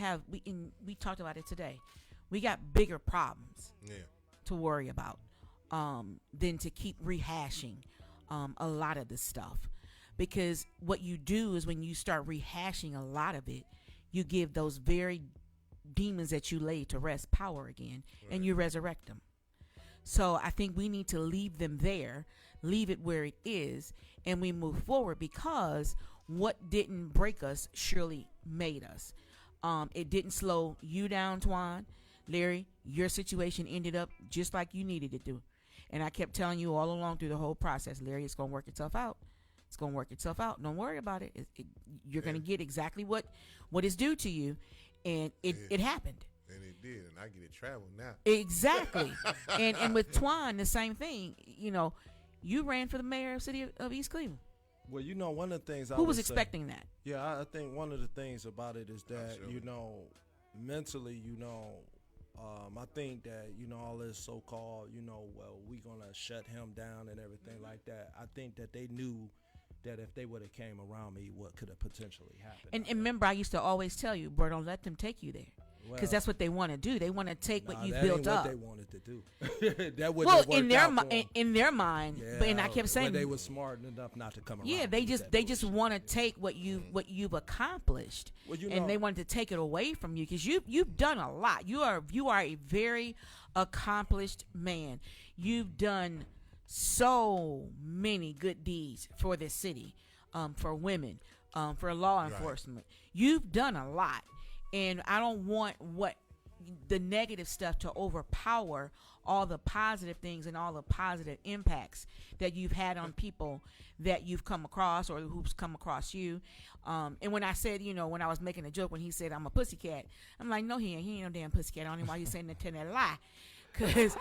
talked about it today. We got bigger problems to worry about than to keep rehashing a lot of this stuff. Because what you do is when you start rehashing a lot of it, you give those very demons that you laid to rest power again, and you resurrect them. So I think we need to leave them there, leave it where it is, and we move forward, because what didn't break us surely made us. It didn't slow you down, Twan. Larry, your situation ended up just like you needed it to. And I kept telling you all along through the whole process, Larry, it's going to work itself out. It's going to work itself out. Don't worry about it. You're going to get exactly what is due to you. And it happened. And it did, and I get it traveled now. Exactly. and with Twan, the same thing. You know, you ran for the mayor of the city of East Cleveland. Well, you know, one of the things who was expecting that? Yeah, I think one of the things about it is that, you know, mentally, you know, I think that, you know, all this so-called, you know, well, we gonna shut him down and everything like that. I think that they knew that if they would have came around me, what could have potentially happened. And remember, I used to always tell you, bro, don't let them take you there. Because that's what they want to do. They want to take what you've built up. That ain't what they wanted to do. That well, in their mind, yeah, but and I kept saying they were smart enough not to come around. Yeah, they just want to take what you've accomplished, and they wanted to take it away from you because you've done a lot. You are a very accomplished man. You've done so many good deeds for this city, for women, for law enforcement. You've done a lot. And I don't want the negative stuff to overpower all the positive things and all the positive impacts that you've had on people that you've come across or who's come across you. And when I said, when I was making a joke, when he said I'm a pussycat, I'm like, no, he ain't no damn pussycat. I don't know why you saying that lie. Because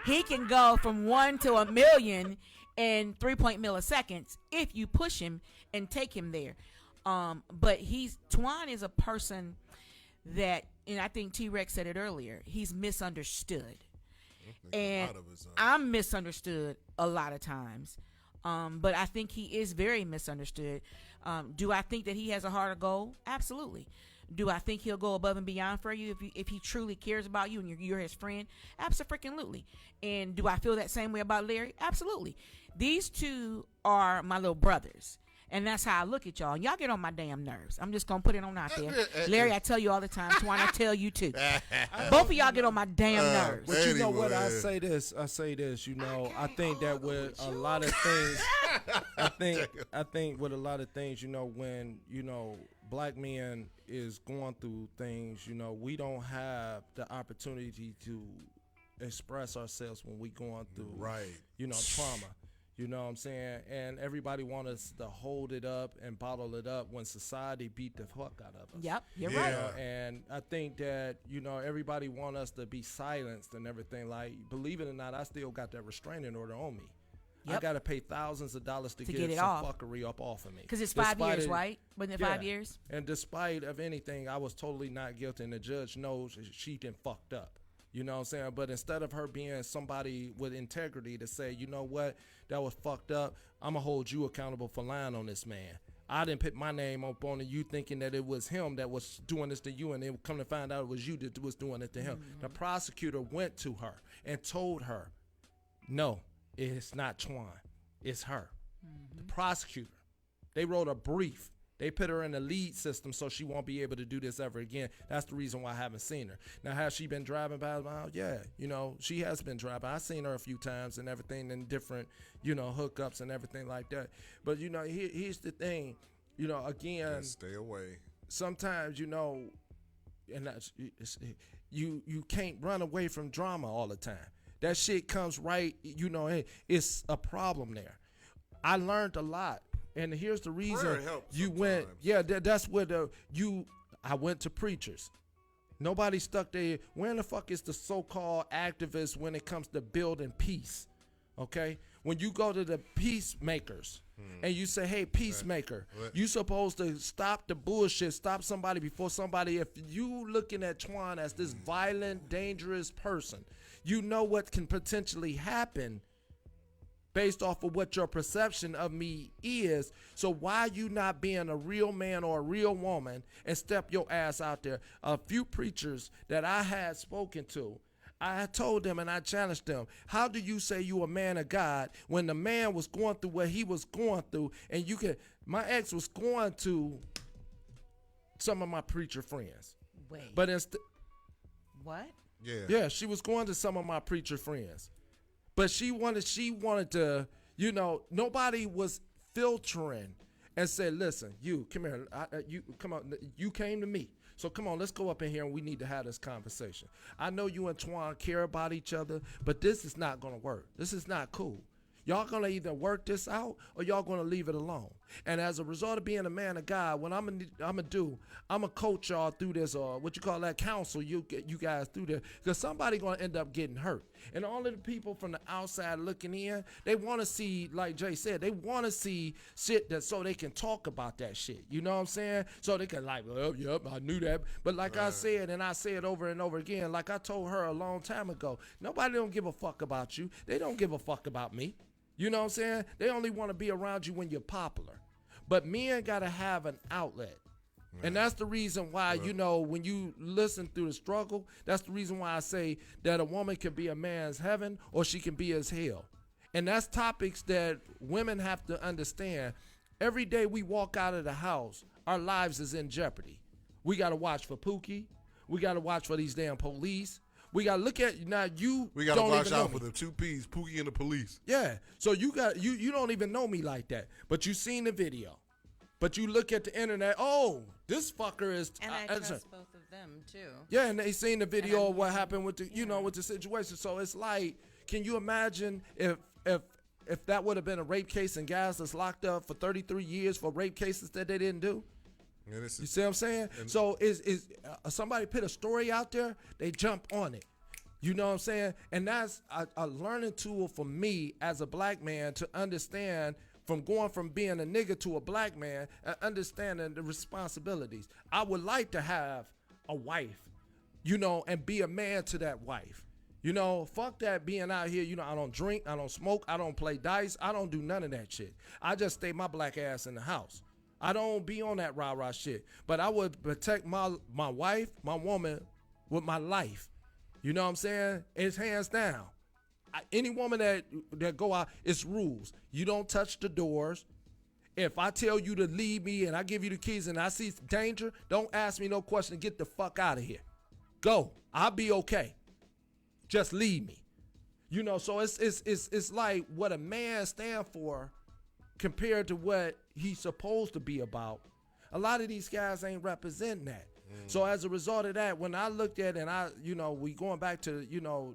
he can go from 1 to 1,000,000 in 3 milliseconds if you push him and take him there. But Twan is a person that, and I think T-Rex said it earlier, he's misunderstood. And I'm misunderstood a lot of times. But I think he is very misunderstood. Do I think that he has a heart of gold? Absolutely. Do I think he'll go above and beyond for you if he truly cares about you and you're his friend? Absolutely. And do I feel that same way about Larry? Absolutely. These two are my little brothers. And that's how I look at y'all. Y'all get on my damn nerves. I'm just going to put it on out there. Larry, I tell you all the time. Twan, I tell you too. Both of y'all get on my damn nerves. But you know what? I say this. I think that with a lot of things, I think with a lot of things, when, black men is going through things, we don't have the opportunity to express ourselves when we going through, trauma. You know what I'm saying? And everybody want us to hold it up and bottle it up when society beat the fuck out of us. Yep, you're right. And I think that, everybody want us to be silenced and everything. Like, believe it or not, I still got that restraining order on me. Yep. I got to pay thousands of dollars to get some fuckery up off of me. Because it's 5 years, right? Wasn't it 5 years? And despite of anything, I was totally not guilty, and the judge knows she done fucked up. You know what I'm saying? But instead of her being somebody with integrity to say, you know what, that was fucked up, I'm going to hold you accountable for lying on this man. I didn't put my name up on it, you thinking that it was him that was doing this to you, and then come to find out it was you that was doing it to him. Mm-hmm. The prosecutor went to her and told her, no, it's not Twan, it's her. Mm-hmm. The prosecutor. They wrote a brief. They put her in the lead system so she won't be able to do this ever again. That's the reason why I haven't seen her. Now, has she been driving by? Yeah, she has been driving. I've seen her a few times and everything, and different, hookups and everything like that. But, here's the thing, again. Just stay away. Sometimes, and that's, you can't run away from drama all the time. That shit comes right, it's a problem there. I learned a lot. And here's the reason you went. Yeah, that's where I went to preachers. Nobody stuck there. Where in the fuck is the so-called activists when it comes to building peace? Okay, when you go to the peacemakers and you say, "Hey, peacemaker, you supposed to stop the bullshit, stop somebody before somebody." If you looking at Twan as this violent, dangerous person, you know what can potentially happen based off of what your perception of me is. So why you not being a real man or a real woman and step your ass out there? A few preachers that I had spoken to, I told them and I challenged them, how do you say you a man of God when the man was going through what he was going through, and my ex was going to some of my preacher friends. Wait. But what? Yeah, she was going to some of my preacher friends. But she wanted to, nobody was filtering and said, listen, you, come here, come on, you came to me. So come on, let's go up in here and we need to have this conversation. I know you and Twan care about each other, but this is not going to work. This is not cool. Y'all going to either work this out or y'all going to leave it alone. And as a result of being a man of God, what I'm going to coach y'all through this, or what you call that, counsel you guys through there, because somebody going to end up getting hurt. And all of the people from the outside looking in, they want to see, like Jay said, they want to see shit that so they can talk about that shit. You know what I'm saying? So they can well, yep, I knew that. But like I said, and I say it over and over again, like I told her a long time ago, nobody don't give a fuck about you. They don't give a fuck about me. You know what I'm saying? They only want to be around you when you're popular. But men got to have an outlet. Right. And that's the reason why, when you listen through the struggle, that's the reason why I say that a woman can be a man's heaven or she can be his hell. And that's topics that women have to understand. Every day we walk out of the house, our lives is in jeopardy. We got to watch for Pookie. We got to watch for these damn police. We got to look at, now you We got to watch out for the two P's, Pookie and the police. Yeah. So you don't even know me like that. But you seen the video. But you look at the internet, oh, this fucker is. And I trust both of them too. Yeah, and they seen the video of what happened with the, with the situation. So it's like, can you imagine if that would have been a rape case and guys that's locked up for 33 years for rape cases that they didn't do? Yeah, you see what I'm saying? So is somebody put a story out there, they jump on it. You know what I'm saying? And that's a learning tool for me as a black man to understand from going from being a nigga to a black man and understanding the responsibilities. I would like to have a wife, and be a man to that wife. Fuck that being out here. I don't drink, I don't smoke, I don't play dice, I don't do none of that shit. I just stay my black ass in the house. I don't be on that rah-rah shit. But I would protect my wife, my woman, with my life. You know what I'm saying? It's hands down. Any woman that go out, it's rules. You don't touch the doors. If I tell you to leave me and I give you the keys and I see danger, don't ask me no question. Get the fuck out of here. Go. I'll be okay. Just leave me. So it's like what a man stand for compared to what he's supposed to be about. A lot of these guys ain't representing that. So as a result of that, when I looked at it and we going back to,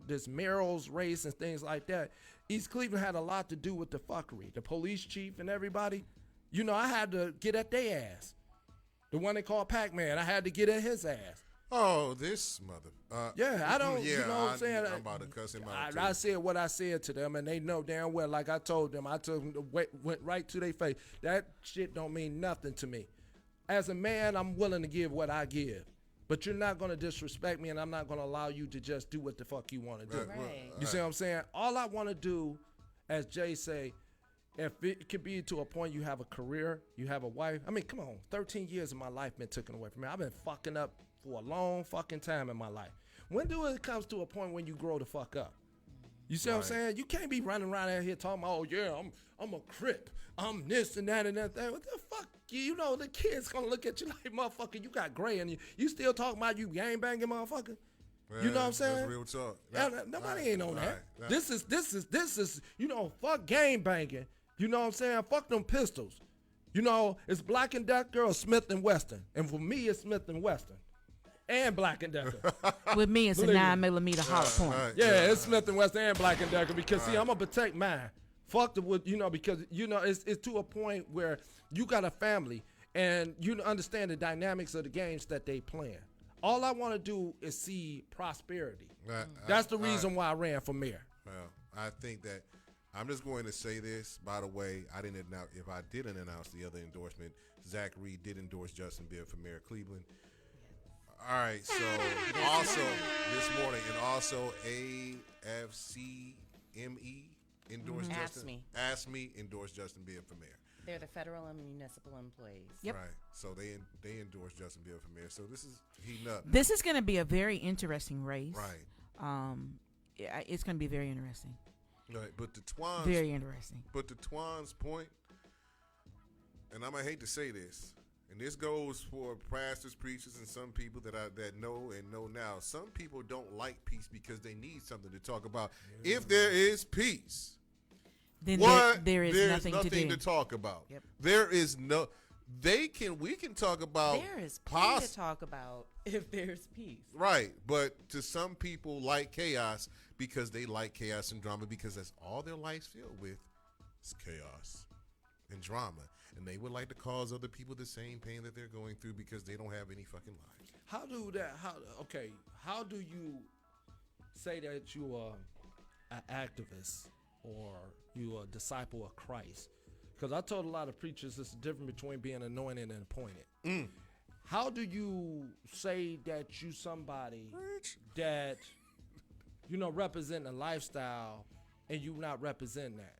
this Merrill's race and things like that, East Cleveland had a lot to do with the fuckery. The police chief and everybody, I had to get at their ass. The one they call Pac-Man, I had to get at his ass. Oh, this mother. Yeah, I don't, you know what I'm saying? I'm about to cuss him out. I said what I said to them, and they know damn well, like I told them, went right to their face. That shit don't mean nothing to me. As a man, I'm willing to give what I give. But you're not going to disrespect me, and I'm not going to allow you to just do what the fuck you want to do. Right. You see what I'm saying? All I want to do, as Jay say, if it could be to a point you have a career, you have a wife. I mean, come on. 13 years of my life been taken away from me. I've been fucking up for a long fucking time in my life. When do it comes to a point when you grow the fuck up? You see what I'm saying? You can't be running around out here talking about, oh, yeah, I'm a Crip. I'm this and that and that. What the fuck? The kids gonna look at you like, motherfucker, you got gray and you still talking about you gang banging, motherfucker. Man, you know what I'm saying? That's real talk. Nobody ain't on that. This is fuck gang banging. You know what I'm saying? Fuck them pistols. It's Black and Decker or Smith and Wesson. And for me, it's Smith and Wesson. And Black and Decker. With me, it's a 9mm hollow point. Yeah, it's Smith and Wesson and Black and Decker because see, I'm gonna protect mine. Fuck the wood, because it's to a point where you got a family and you understand the dynamics of the games that they playing. All I want to do is see prosperity. That's the reason why I ran for mayor. Well, I think that I'm just going to say this. By the way, if I didn't announce the other endorsement, Zach Reed did endorse Justin Bibb for mayor of Cleveland. All right, so also this morning, and also AFCME endorsed AFSCME endorsed Justin Bibb for mayor. They're the federal and municipal employees. Yep. Right. So they endorsed Justin Bibb for mayor. So this is heating up. This is going to be a very interesting race. Right. It's going to be very interesting. Right. But the Twans. Very interesting. But the Twans point, and I'm gonna hate to say this, and this goes for pastors, preachers, and some people that know and know now. Some people don't like peace because they need something to talk about. Yeah. If there is peace, then there's nothing to talk about. Yep. There is no. We can talk about. There is plenty to talk about if there's peace. Right, but to some people like chaos because they like chaos and drama because that's all their life's filled with is chaos and drama. And they would like to cause other people the same pain that they're going through because they don't have any fucking lives. How do you say that you are an activist or you are a disciple of Christ? Because I told a lot of preachers it's the difference between being anointed and appointed. How do you say that you somebody that, represent a lifestyle and you not representing that?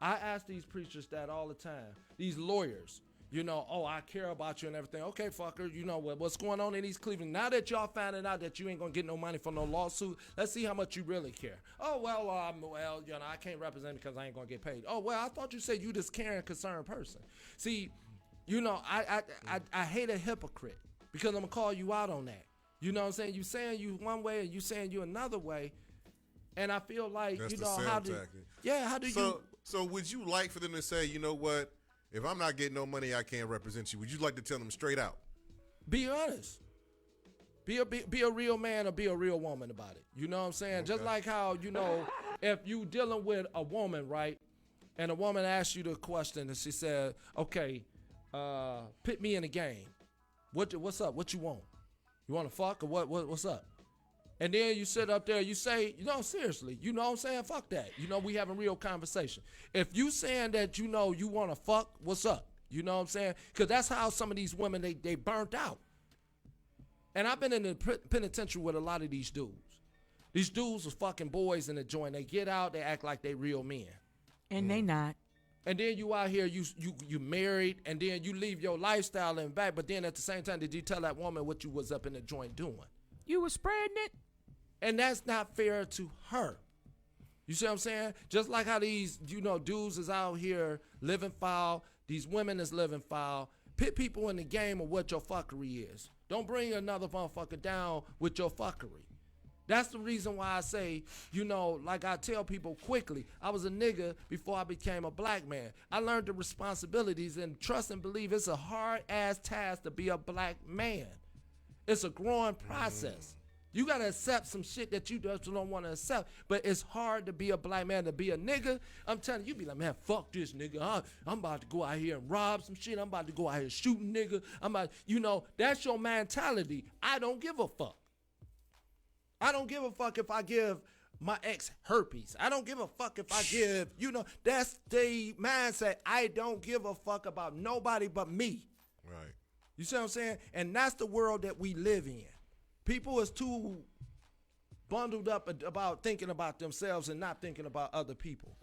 I ask these preachers that all the time. These lawyers, I care about you and everything. Okay, fucker, what's going on in East Cleveland? Now that y'all finding out that you ain't gonna get no money from no lawsuit, let's see how much you really care. Oh, well, I can't represent because I ain't gonna get paid. Oh, well, I thought you said you this caring, concerned person. See, I hate a hypocrite because I'm gonna call you out on that. You know what I'm saying? You saying you one way and you saying you another way. And I feel like, that's how do you... So would you like for them to say, you know what? if I'm not getting no money, I can't represent you. Would you like to tell them straight out? Be honest. Be a real man or be a real woman about it. You know what I'm saying? Okay. Just like how, you know, if you dealing with a woman, right, and a woman asks you the question and she said, okay, put me in the game. What's up? What you want? You want to fuck or what's up? And then you sit up there, you say, you know, seriously, you know what I'm saying? Fuck that. You know, we having real conversation. If you saying that, you know, you want to fuck, what's up? You know what I'm saying? Because that's how some of these women, they burnt out. And I've been in the penitentiary with a lot of these dudes. These dudes was fucking boys in the joint. They get out, they act like they real men. And they not. And then you out here, you married, and then you leave your lifestyle in back, but then at the same time, did you tell that woman what you was up in the joint doing? You was spreading it. And that's not fair to her. You see what I'm saying? Just like how these, you know, dudes is out here living foul, these women is living foul. Pit people in the game of what your fuckery is. Don't bring another motherfucker down with your fuckery. That's the reason why I say, you know, like I tell people quickly, I was a nigga before I became a black man. I learned the responsibilities and trust and believe it's a hard-ass task to be a black man. It's a growing process. You got to accept some shit that you just don't want to accept, but it's hard to be a black man. To be a nigga, I'm telling you, be like, man, fuck this nigga. I'm about to go out here and rob some shit. I'm about to go out here shooting nigga. You know, that's your mentality. I don't give a fuck. I don't give a fuck if I give my ex herpes. I don't give a fuck if I give, you know, that's the mindset. I don't give a fuck about nobody but me. Right. You see what I'm saying? And that's the world that we live in. People is too bundled up about thinking about themselves and not thinking about other people.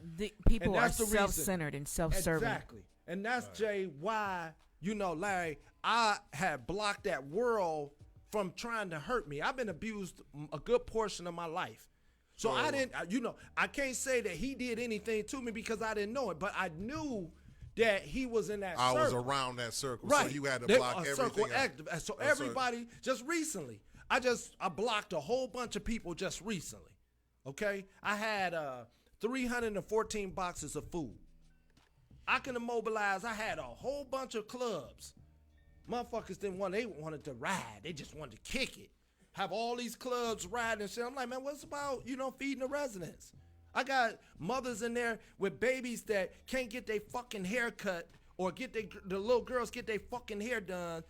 People are self-centered and self-serving. Exactly. And that's, Jay, why, you know, Larry, I had blocked that world from trying to hurt me. I've been abused a good portion of my life. So I didn't, you know, I can't say that he did anything to me because I didn't know it, but I knew that he was in that circle. I was around that circle, right. So you had to block everything circle out. active. So everybody, just recently, I blocked a whole bunch of people just recently, okay? I had 314 boxes of food. I can immobilize, I had a whole bunch of clubs. Motherfuckers they wanted to ride. They just wanted to kick it. Have all these clubs riding and shit. I'm like, man, what's about, you know, feeding the residents? I got mothers in there with babies that can't get their fucking hair cut or get the little girls get their fucking hair done.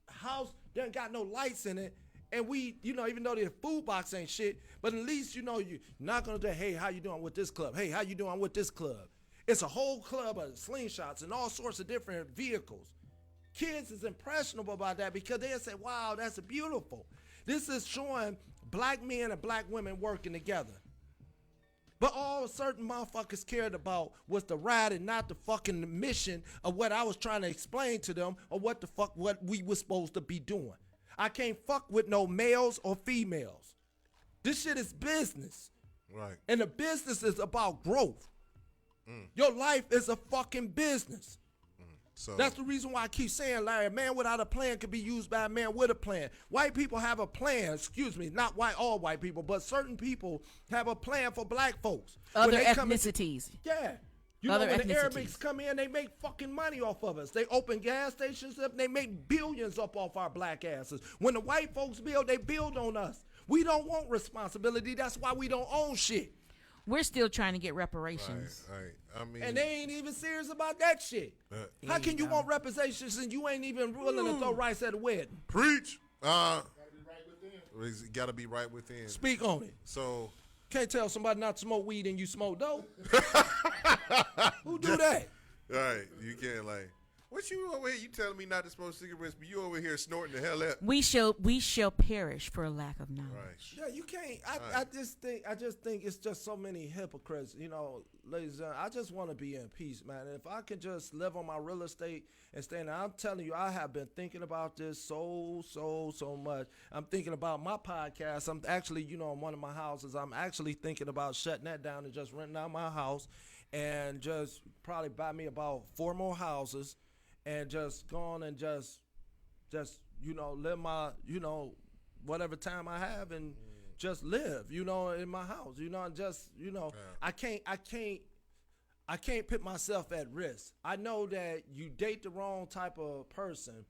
House done got no lights in it. And we, you know, even though the food box ain't shit, but at least, you know, you're not going to say, hey, how you doing with this club? Hey, how you doing with this club? It's a whole club of slingshots and all sorts of different vehicles. Kids is impressionable about that because they'll say, wow, that's beautiful. This is showing black men and black women working together. But all certain motherfuckers cared about was the ride and not the fucking mission of what I was trying to explain to them or what we were supposed to be doing. I can't fuck with no males or females. This shit is business. Right. And the business is about growth. Your life is a fucking business. So that's the reason why I keep saying, Larry, a man without a plan can be used by a man with a plan. White people have a plan, excuse me, not all white people, but certain people have a plan for black folks. Other ethnicities. Yeah. You Other know, when the ethnicities. Arabics come in, they make fucking money off of us. They open gas stations up, they make billions up off our black asses. When the white folks build, they build on us. We don't want responsibility. That's why we don't own shit. We're still trying to get reparations. Right. I mean, and they ain't even serious about that shit. How can you want reparations and you ain't even willing to throw rice at a wedding? Preach. It's got to be right within. Speak on it. So can't tell somebody not to smoke weed and you smoke dope. Who do that? All right, you can't like. What you over here? You telling me not to smoke cigarettes, but you over here snorting the hell out. We shall perish for a lack of knowledge. Right. Yeah, you can't. I just think it's just so many hypocrites. You know, ladies and gentlemen, I just want to be in peace, man. And if I can just live on my real estate and stay in there, I'm telling you, I have been thinking about this so much. I'm thinking about my podcast. I'm actually, you know, in one of my houses, I'm actually thinking about shutting that down and just renting out my house and just probably buy me about 4 more houses. And just go on and just you know, live my, you know, whatever time I have and just live, you know, in my house, you know, and just, you know, I can't I can't put myself at risk. I know that you date the wrong type of person,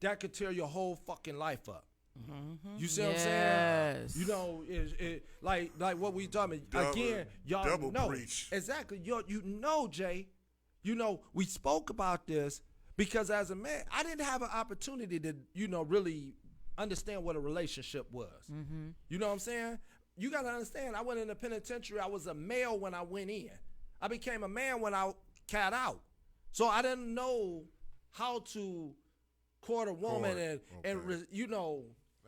that could tear your whole fucking life up. Mm-hmm. You see what I'm saying? You know, like what we talking again. Y'all double know preach. exactly. You know, Jay. You know, we spoke about this because as a man, I didn't have an opportunity to, really understand what a relationship was. Mm-hmm. You know what I'm saying? You got to understand, I went in the penitentiary. I was a male when I went in. I became a man when I got out. So I didn't know how to court a woman and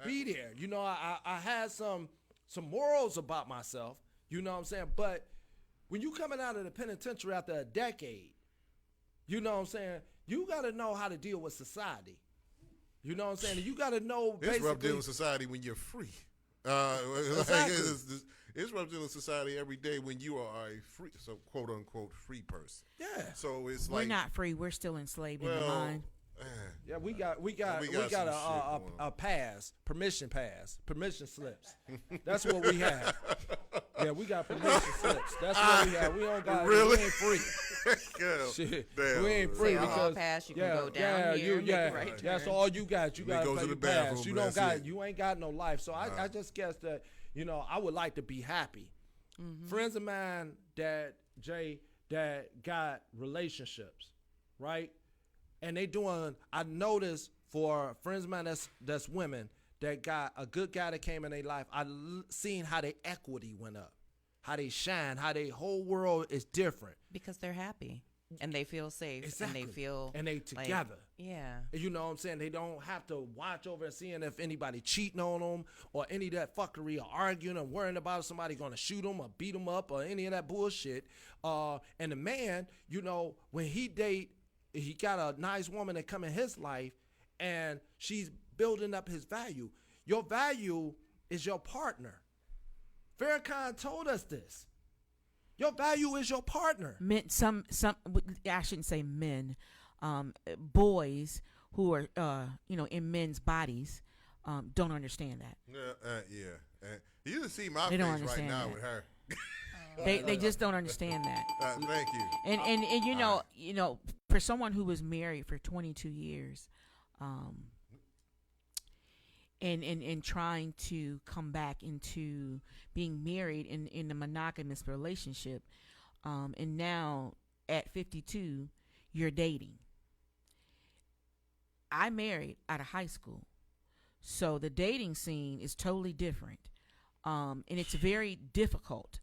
be there. You know, I had some morals about myself. You know what I'm saying? But when you coming out of the penitentiary after a decade, you know what I'm saying? You got to know how to deal with society. You know what I'm saying? You got to know It's rough dealing with society when you're free. Exactly. It's rough dealing with society every day when you are a free, so quote unquote free person. Yeah. So it's We're like not free. We're still enslaved in the mind. Yeah, we got a pass, permission slips. That's what we have. Yeah, we got permission slips. That's what we have. We don't got. Really? We ain't free. Shit. We ain't free because pass, you can go down here and make a right turn. That's all you got. You got go to to the pay pass. bathroom, You don't that's got. it. You ain't got no life. So I just guess that I would like to be happy. Mm-hmm. Friends of mine that got relationships, right? And they doing, I noticed for friends of mine that's women that got a good guy that came in their life, seen how their equity went up, how they shine, how their whole world is different. Because they're happy and they feel safe. Exactly. And they feel and they together. Yeah. You know what I'm saying? They don't have to watch over and seeing if anybody cheating on them or any of that fuckery or arguing or worrying about if somebody going to shoot them or beat them up or any of that bullshit. And the man, when he got a nice woman that come in his life and she's building up his value. Your value is your partner. Farrakhan told us this. Your value is your partner. Men, I shouldn't say men, boys who are, in men's bodies, don't understand that. Yeah. You see my They face don't right understand now that. with her. They just don't understand that. Thank you. And for someone who was married for 22 years, and trying to come back into being married in a monogamous relationship, and now at 52, you're dating. I married out of high school, so the dating scene is totally different, and it's very difficult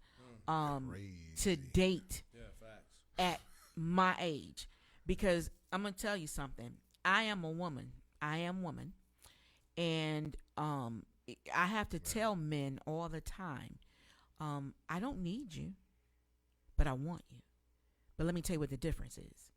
to date at my age, because I'm gonna tell you something. I am woman, and I have to tell men all the time, I don't need you, but I want you. But let me tell you what the difference is.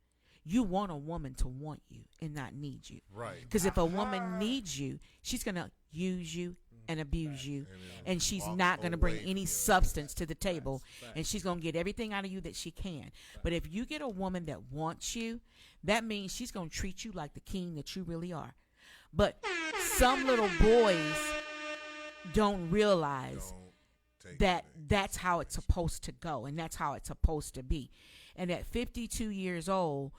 You want a woman to want you and not need you. Right. Because if a woman needs you, she's going to use you and abuse you, and she's not going to bring any substance to the table, and she's going to get everything out of you that she can. But if you get a woman that wants you, that means she's going to treat you like the king that you really are. But some little boys don't realize that that's how it's supposed to go, and that's how it's supposed to be. And at 52 years old,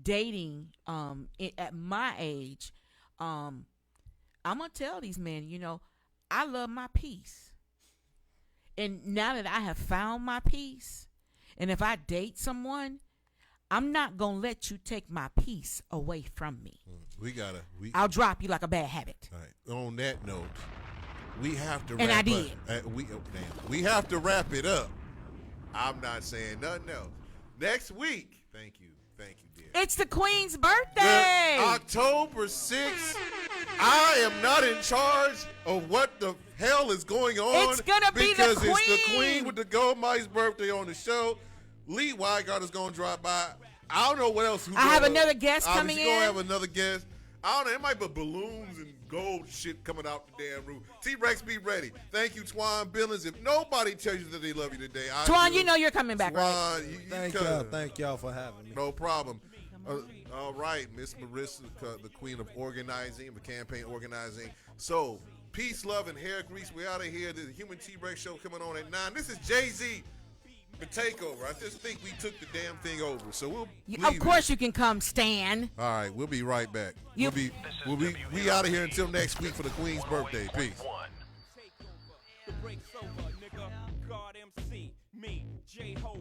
dating at my age, I'm going to tell these men, I love my peace. And now that I have found my peace, and if I date someone, I'm not going to let you take my peace away from me. I'll drop you like a bad habit. All right. On that note, we have to wrap and I up. did. We have to wrap it up. I'm not saying nothing else. Next week, thank you, dear. It's the Queen's birthday. October 6th. I am not in charge of what the hell is going on. It's going to be the because Queen. It's the Queen with the Gold Mike's birthday on the show. Lee Weigart is going to drop by. I don't know what else. I have another guest coming in. She's going to have another guest. I don't know. It might be balloons and gold shit coming out the damn roof. T-Rex, be ready. Thank you, Twan Billings. If nobody tells you that they love you today, I Twan, do. you know you're coming back, Twan, right? Thank y'all for having me. No problem. All right, Miss Marissa, the queen of organizing, the campaign organizing. So, peace, love, and hair grease. We're out of here. The Human T-Rex show coming on at 9. This is Jay-Z. The takeover. I just think we took the damn thing over. So we'll. Of course, you can come, Stan. All right, we'll be right back. You- We'll be out of here until next week for the Queen's birthday. Peace. The break's over, nigga. God MC, me, J-Ho,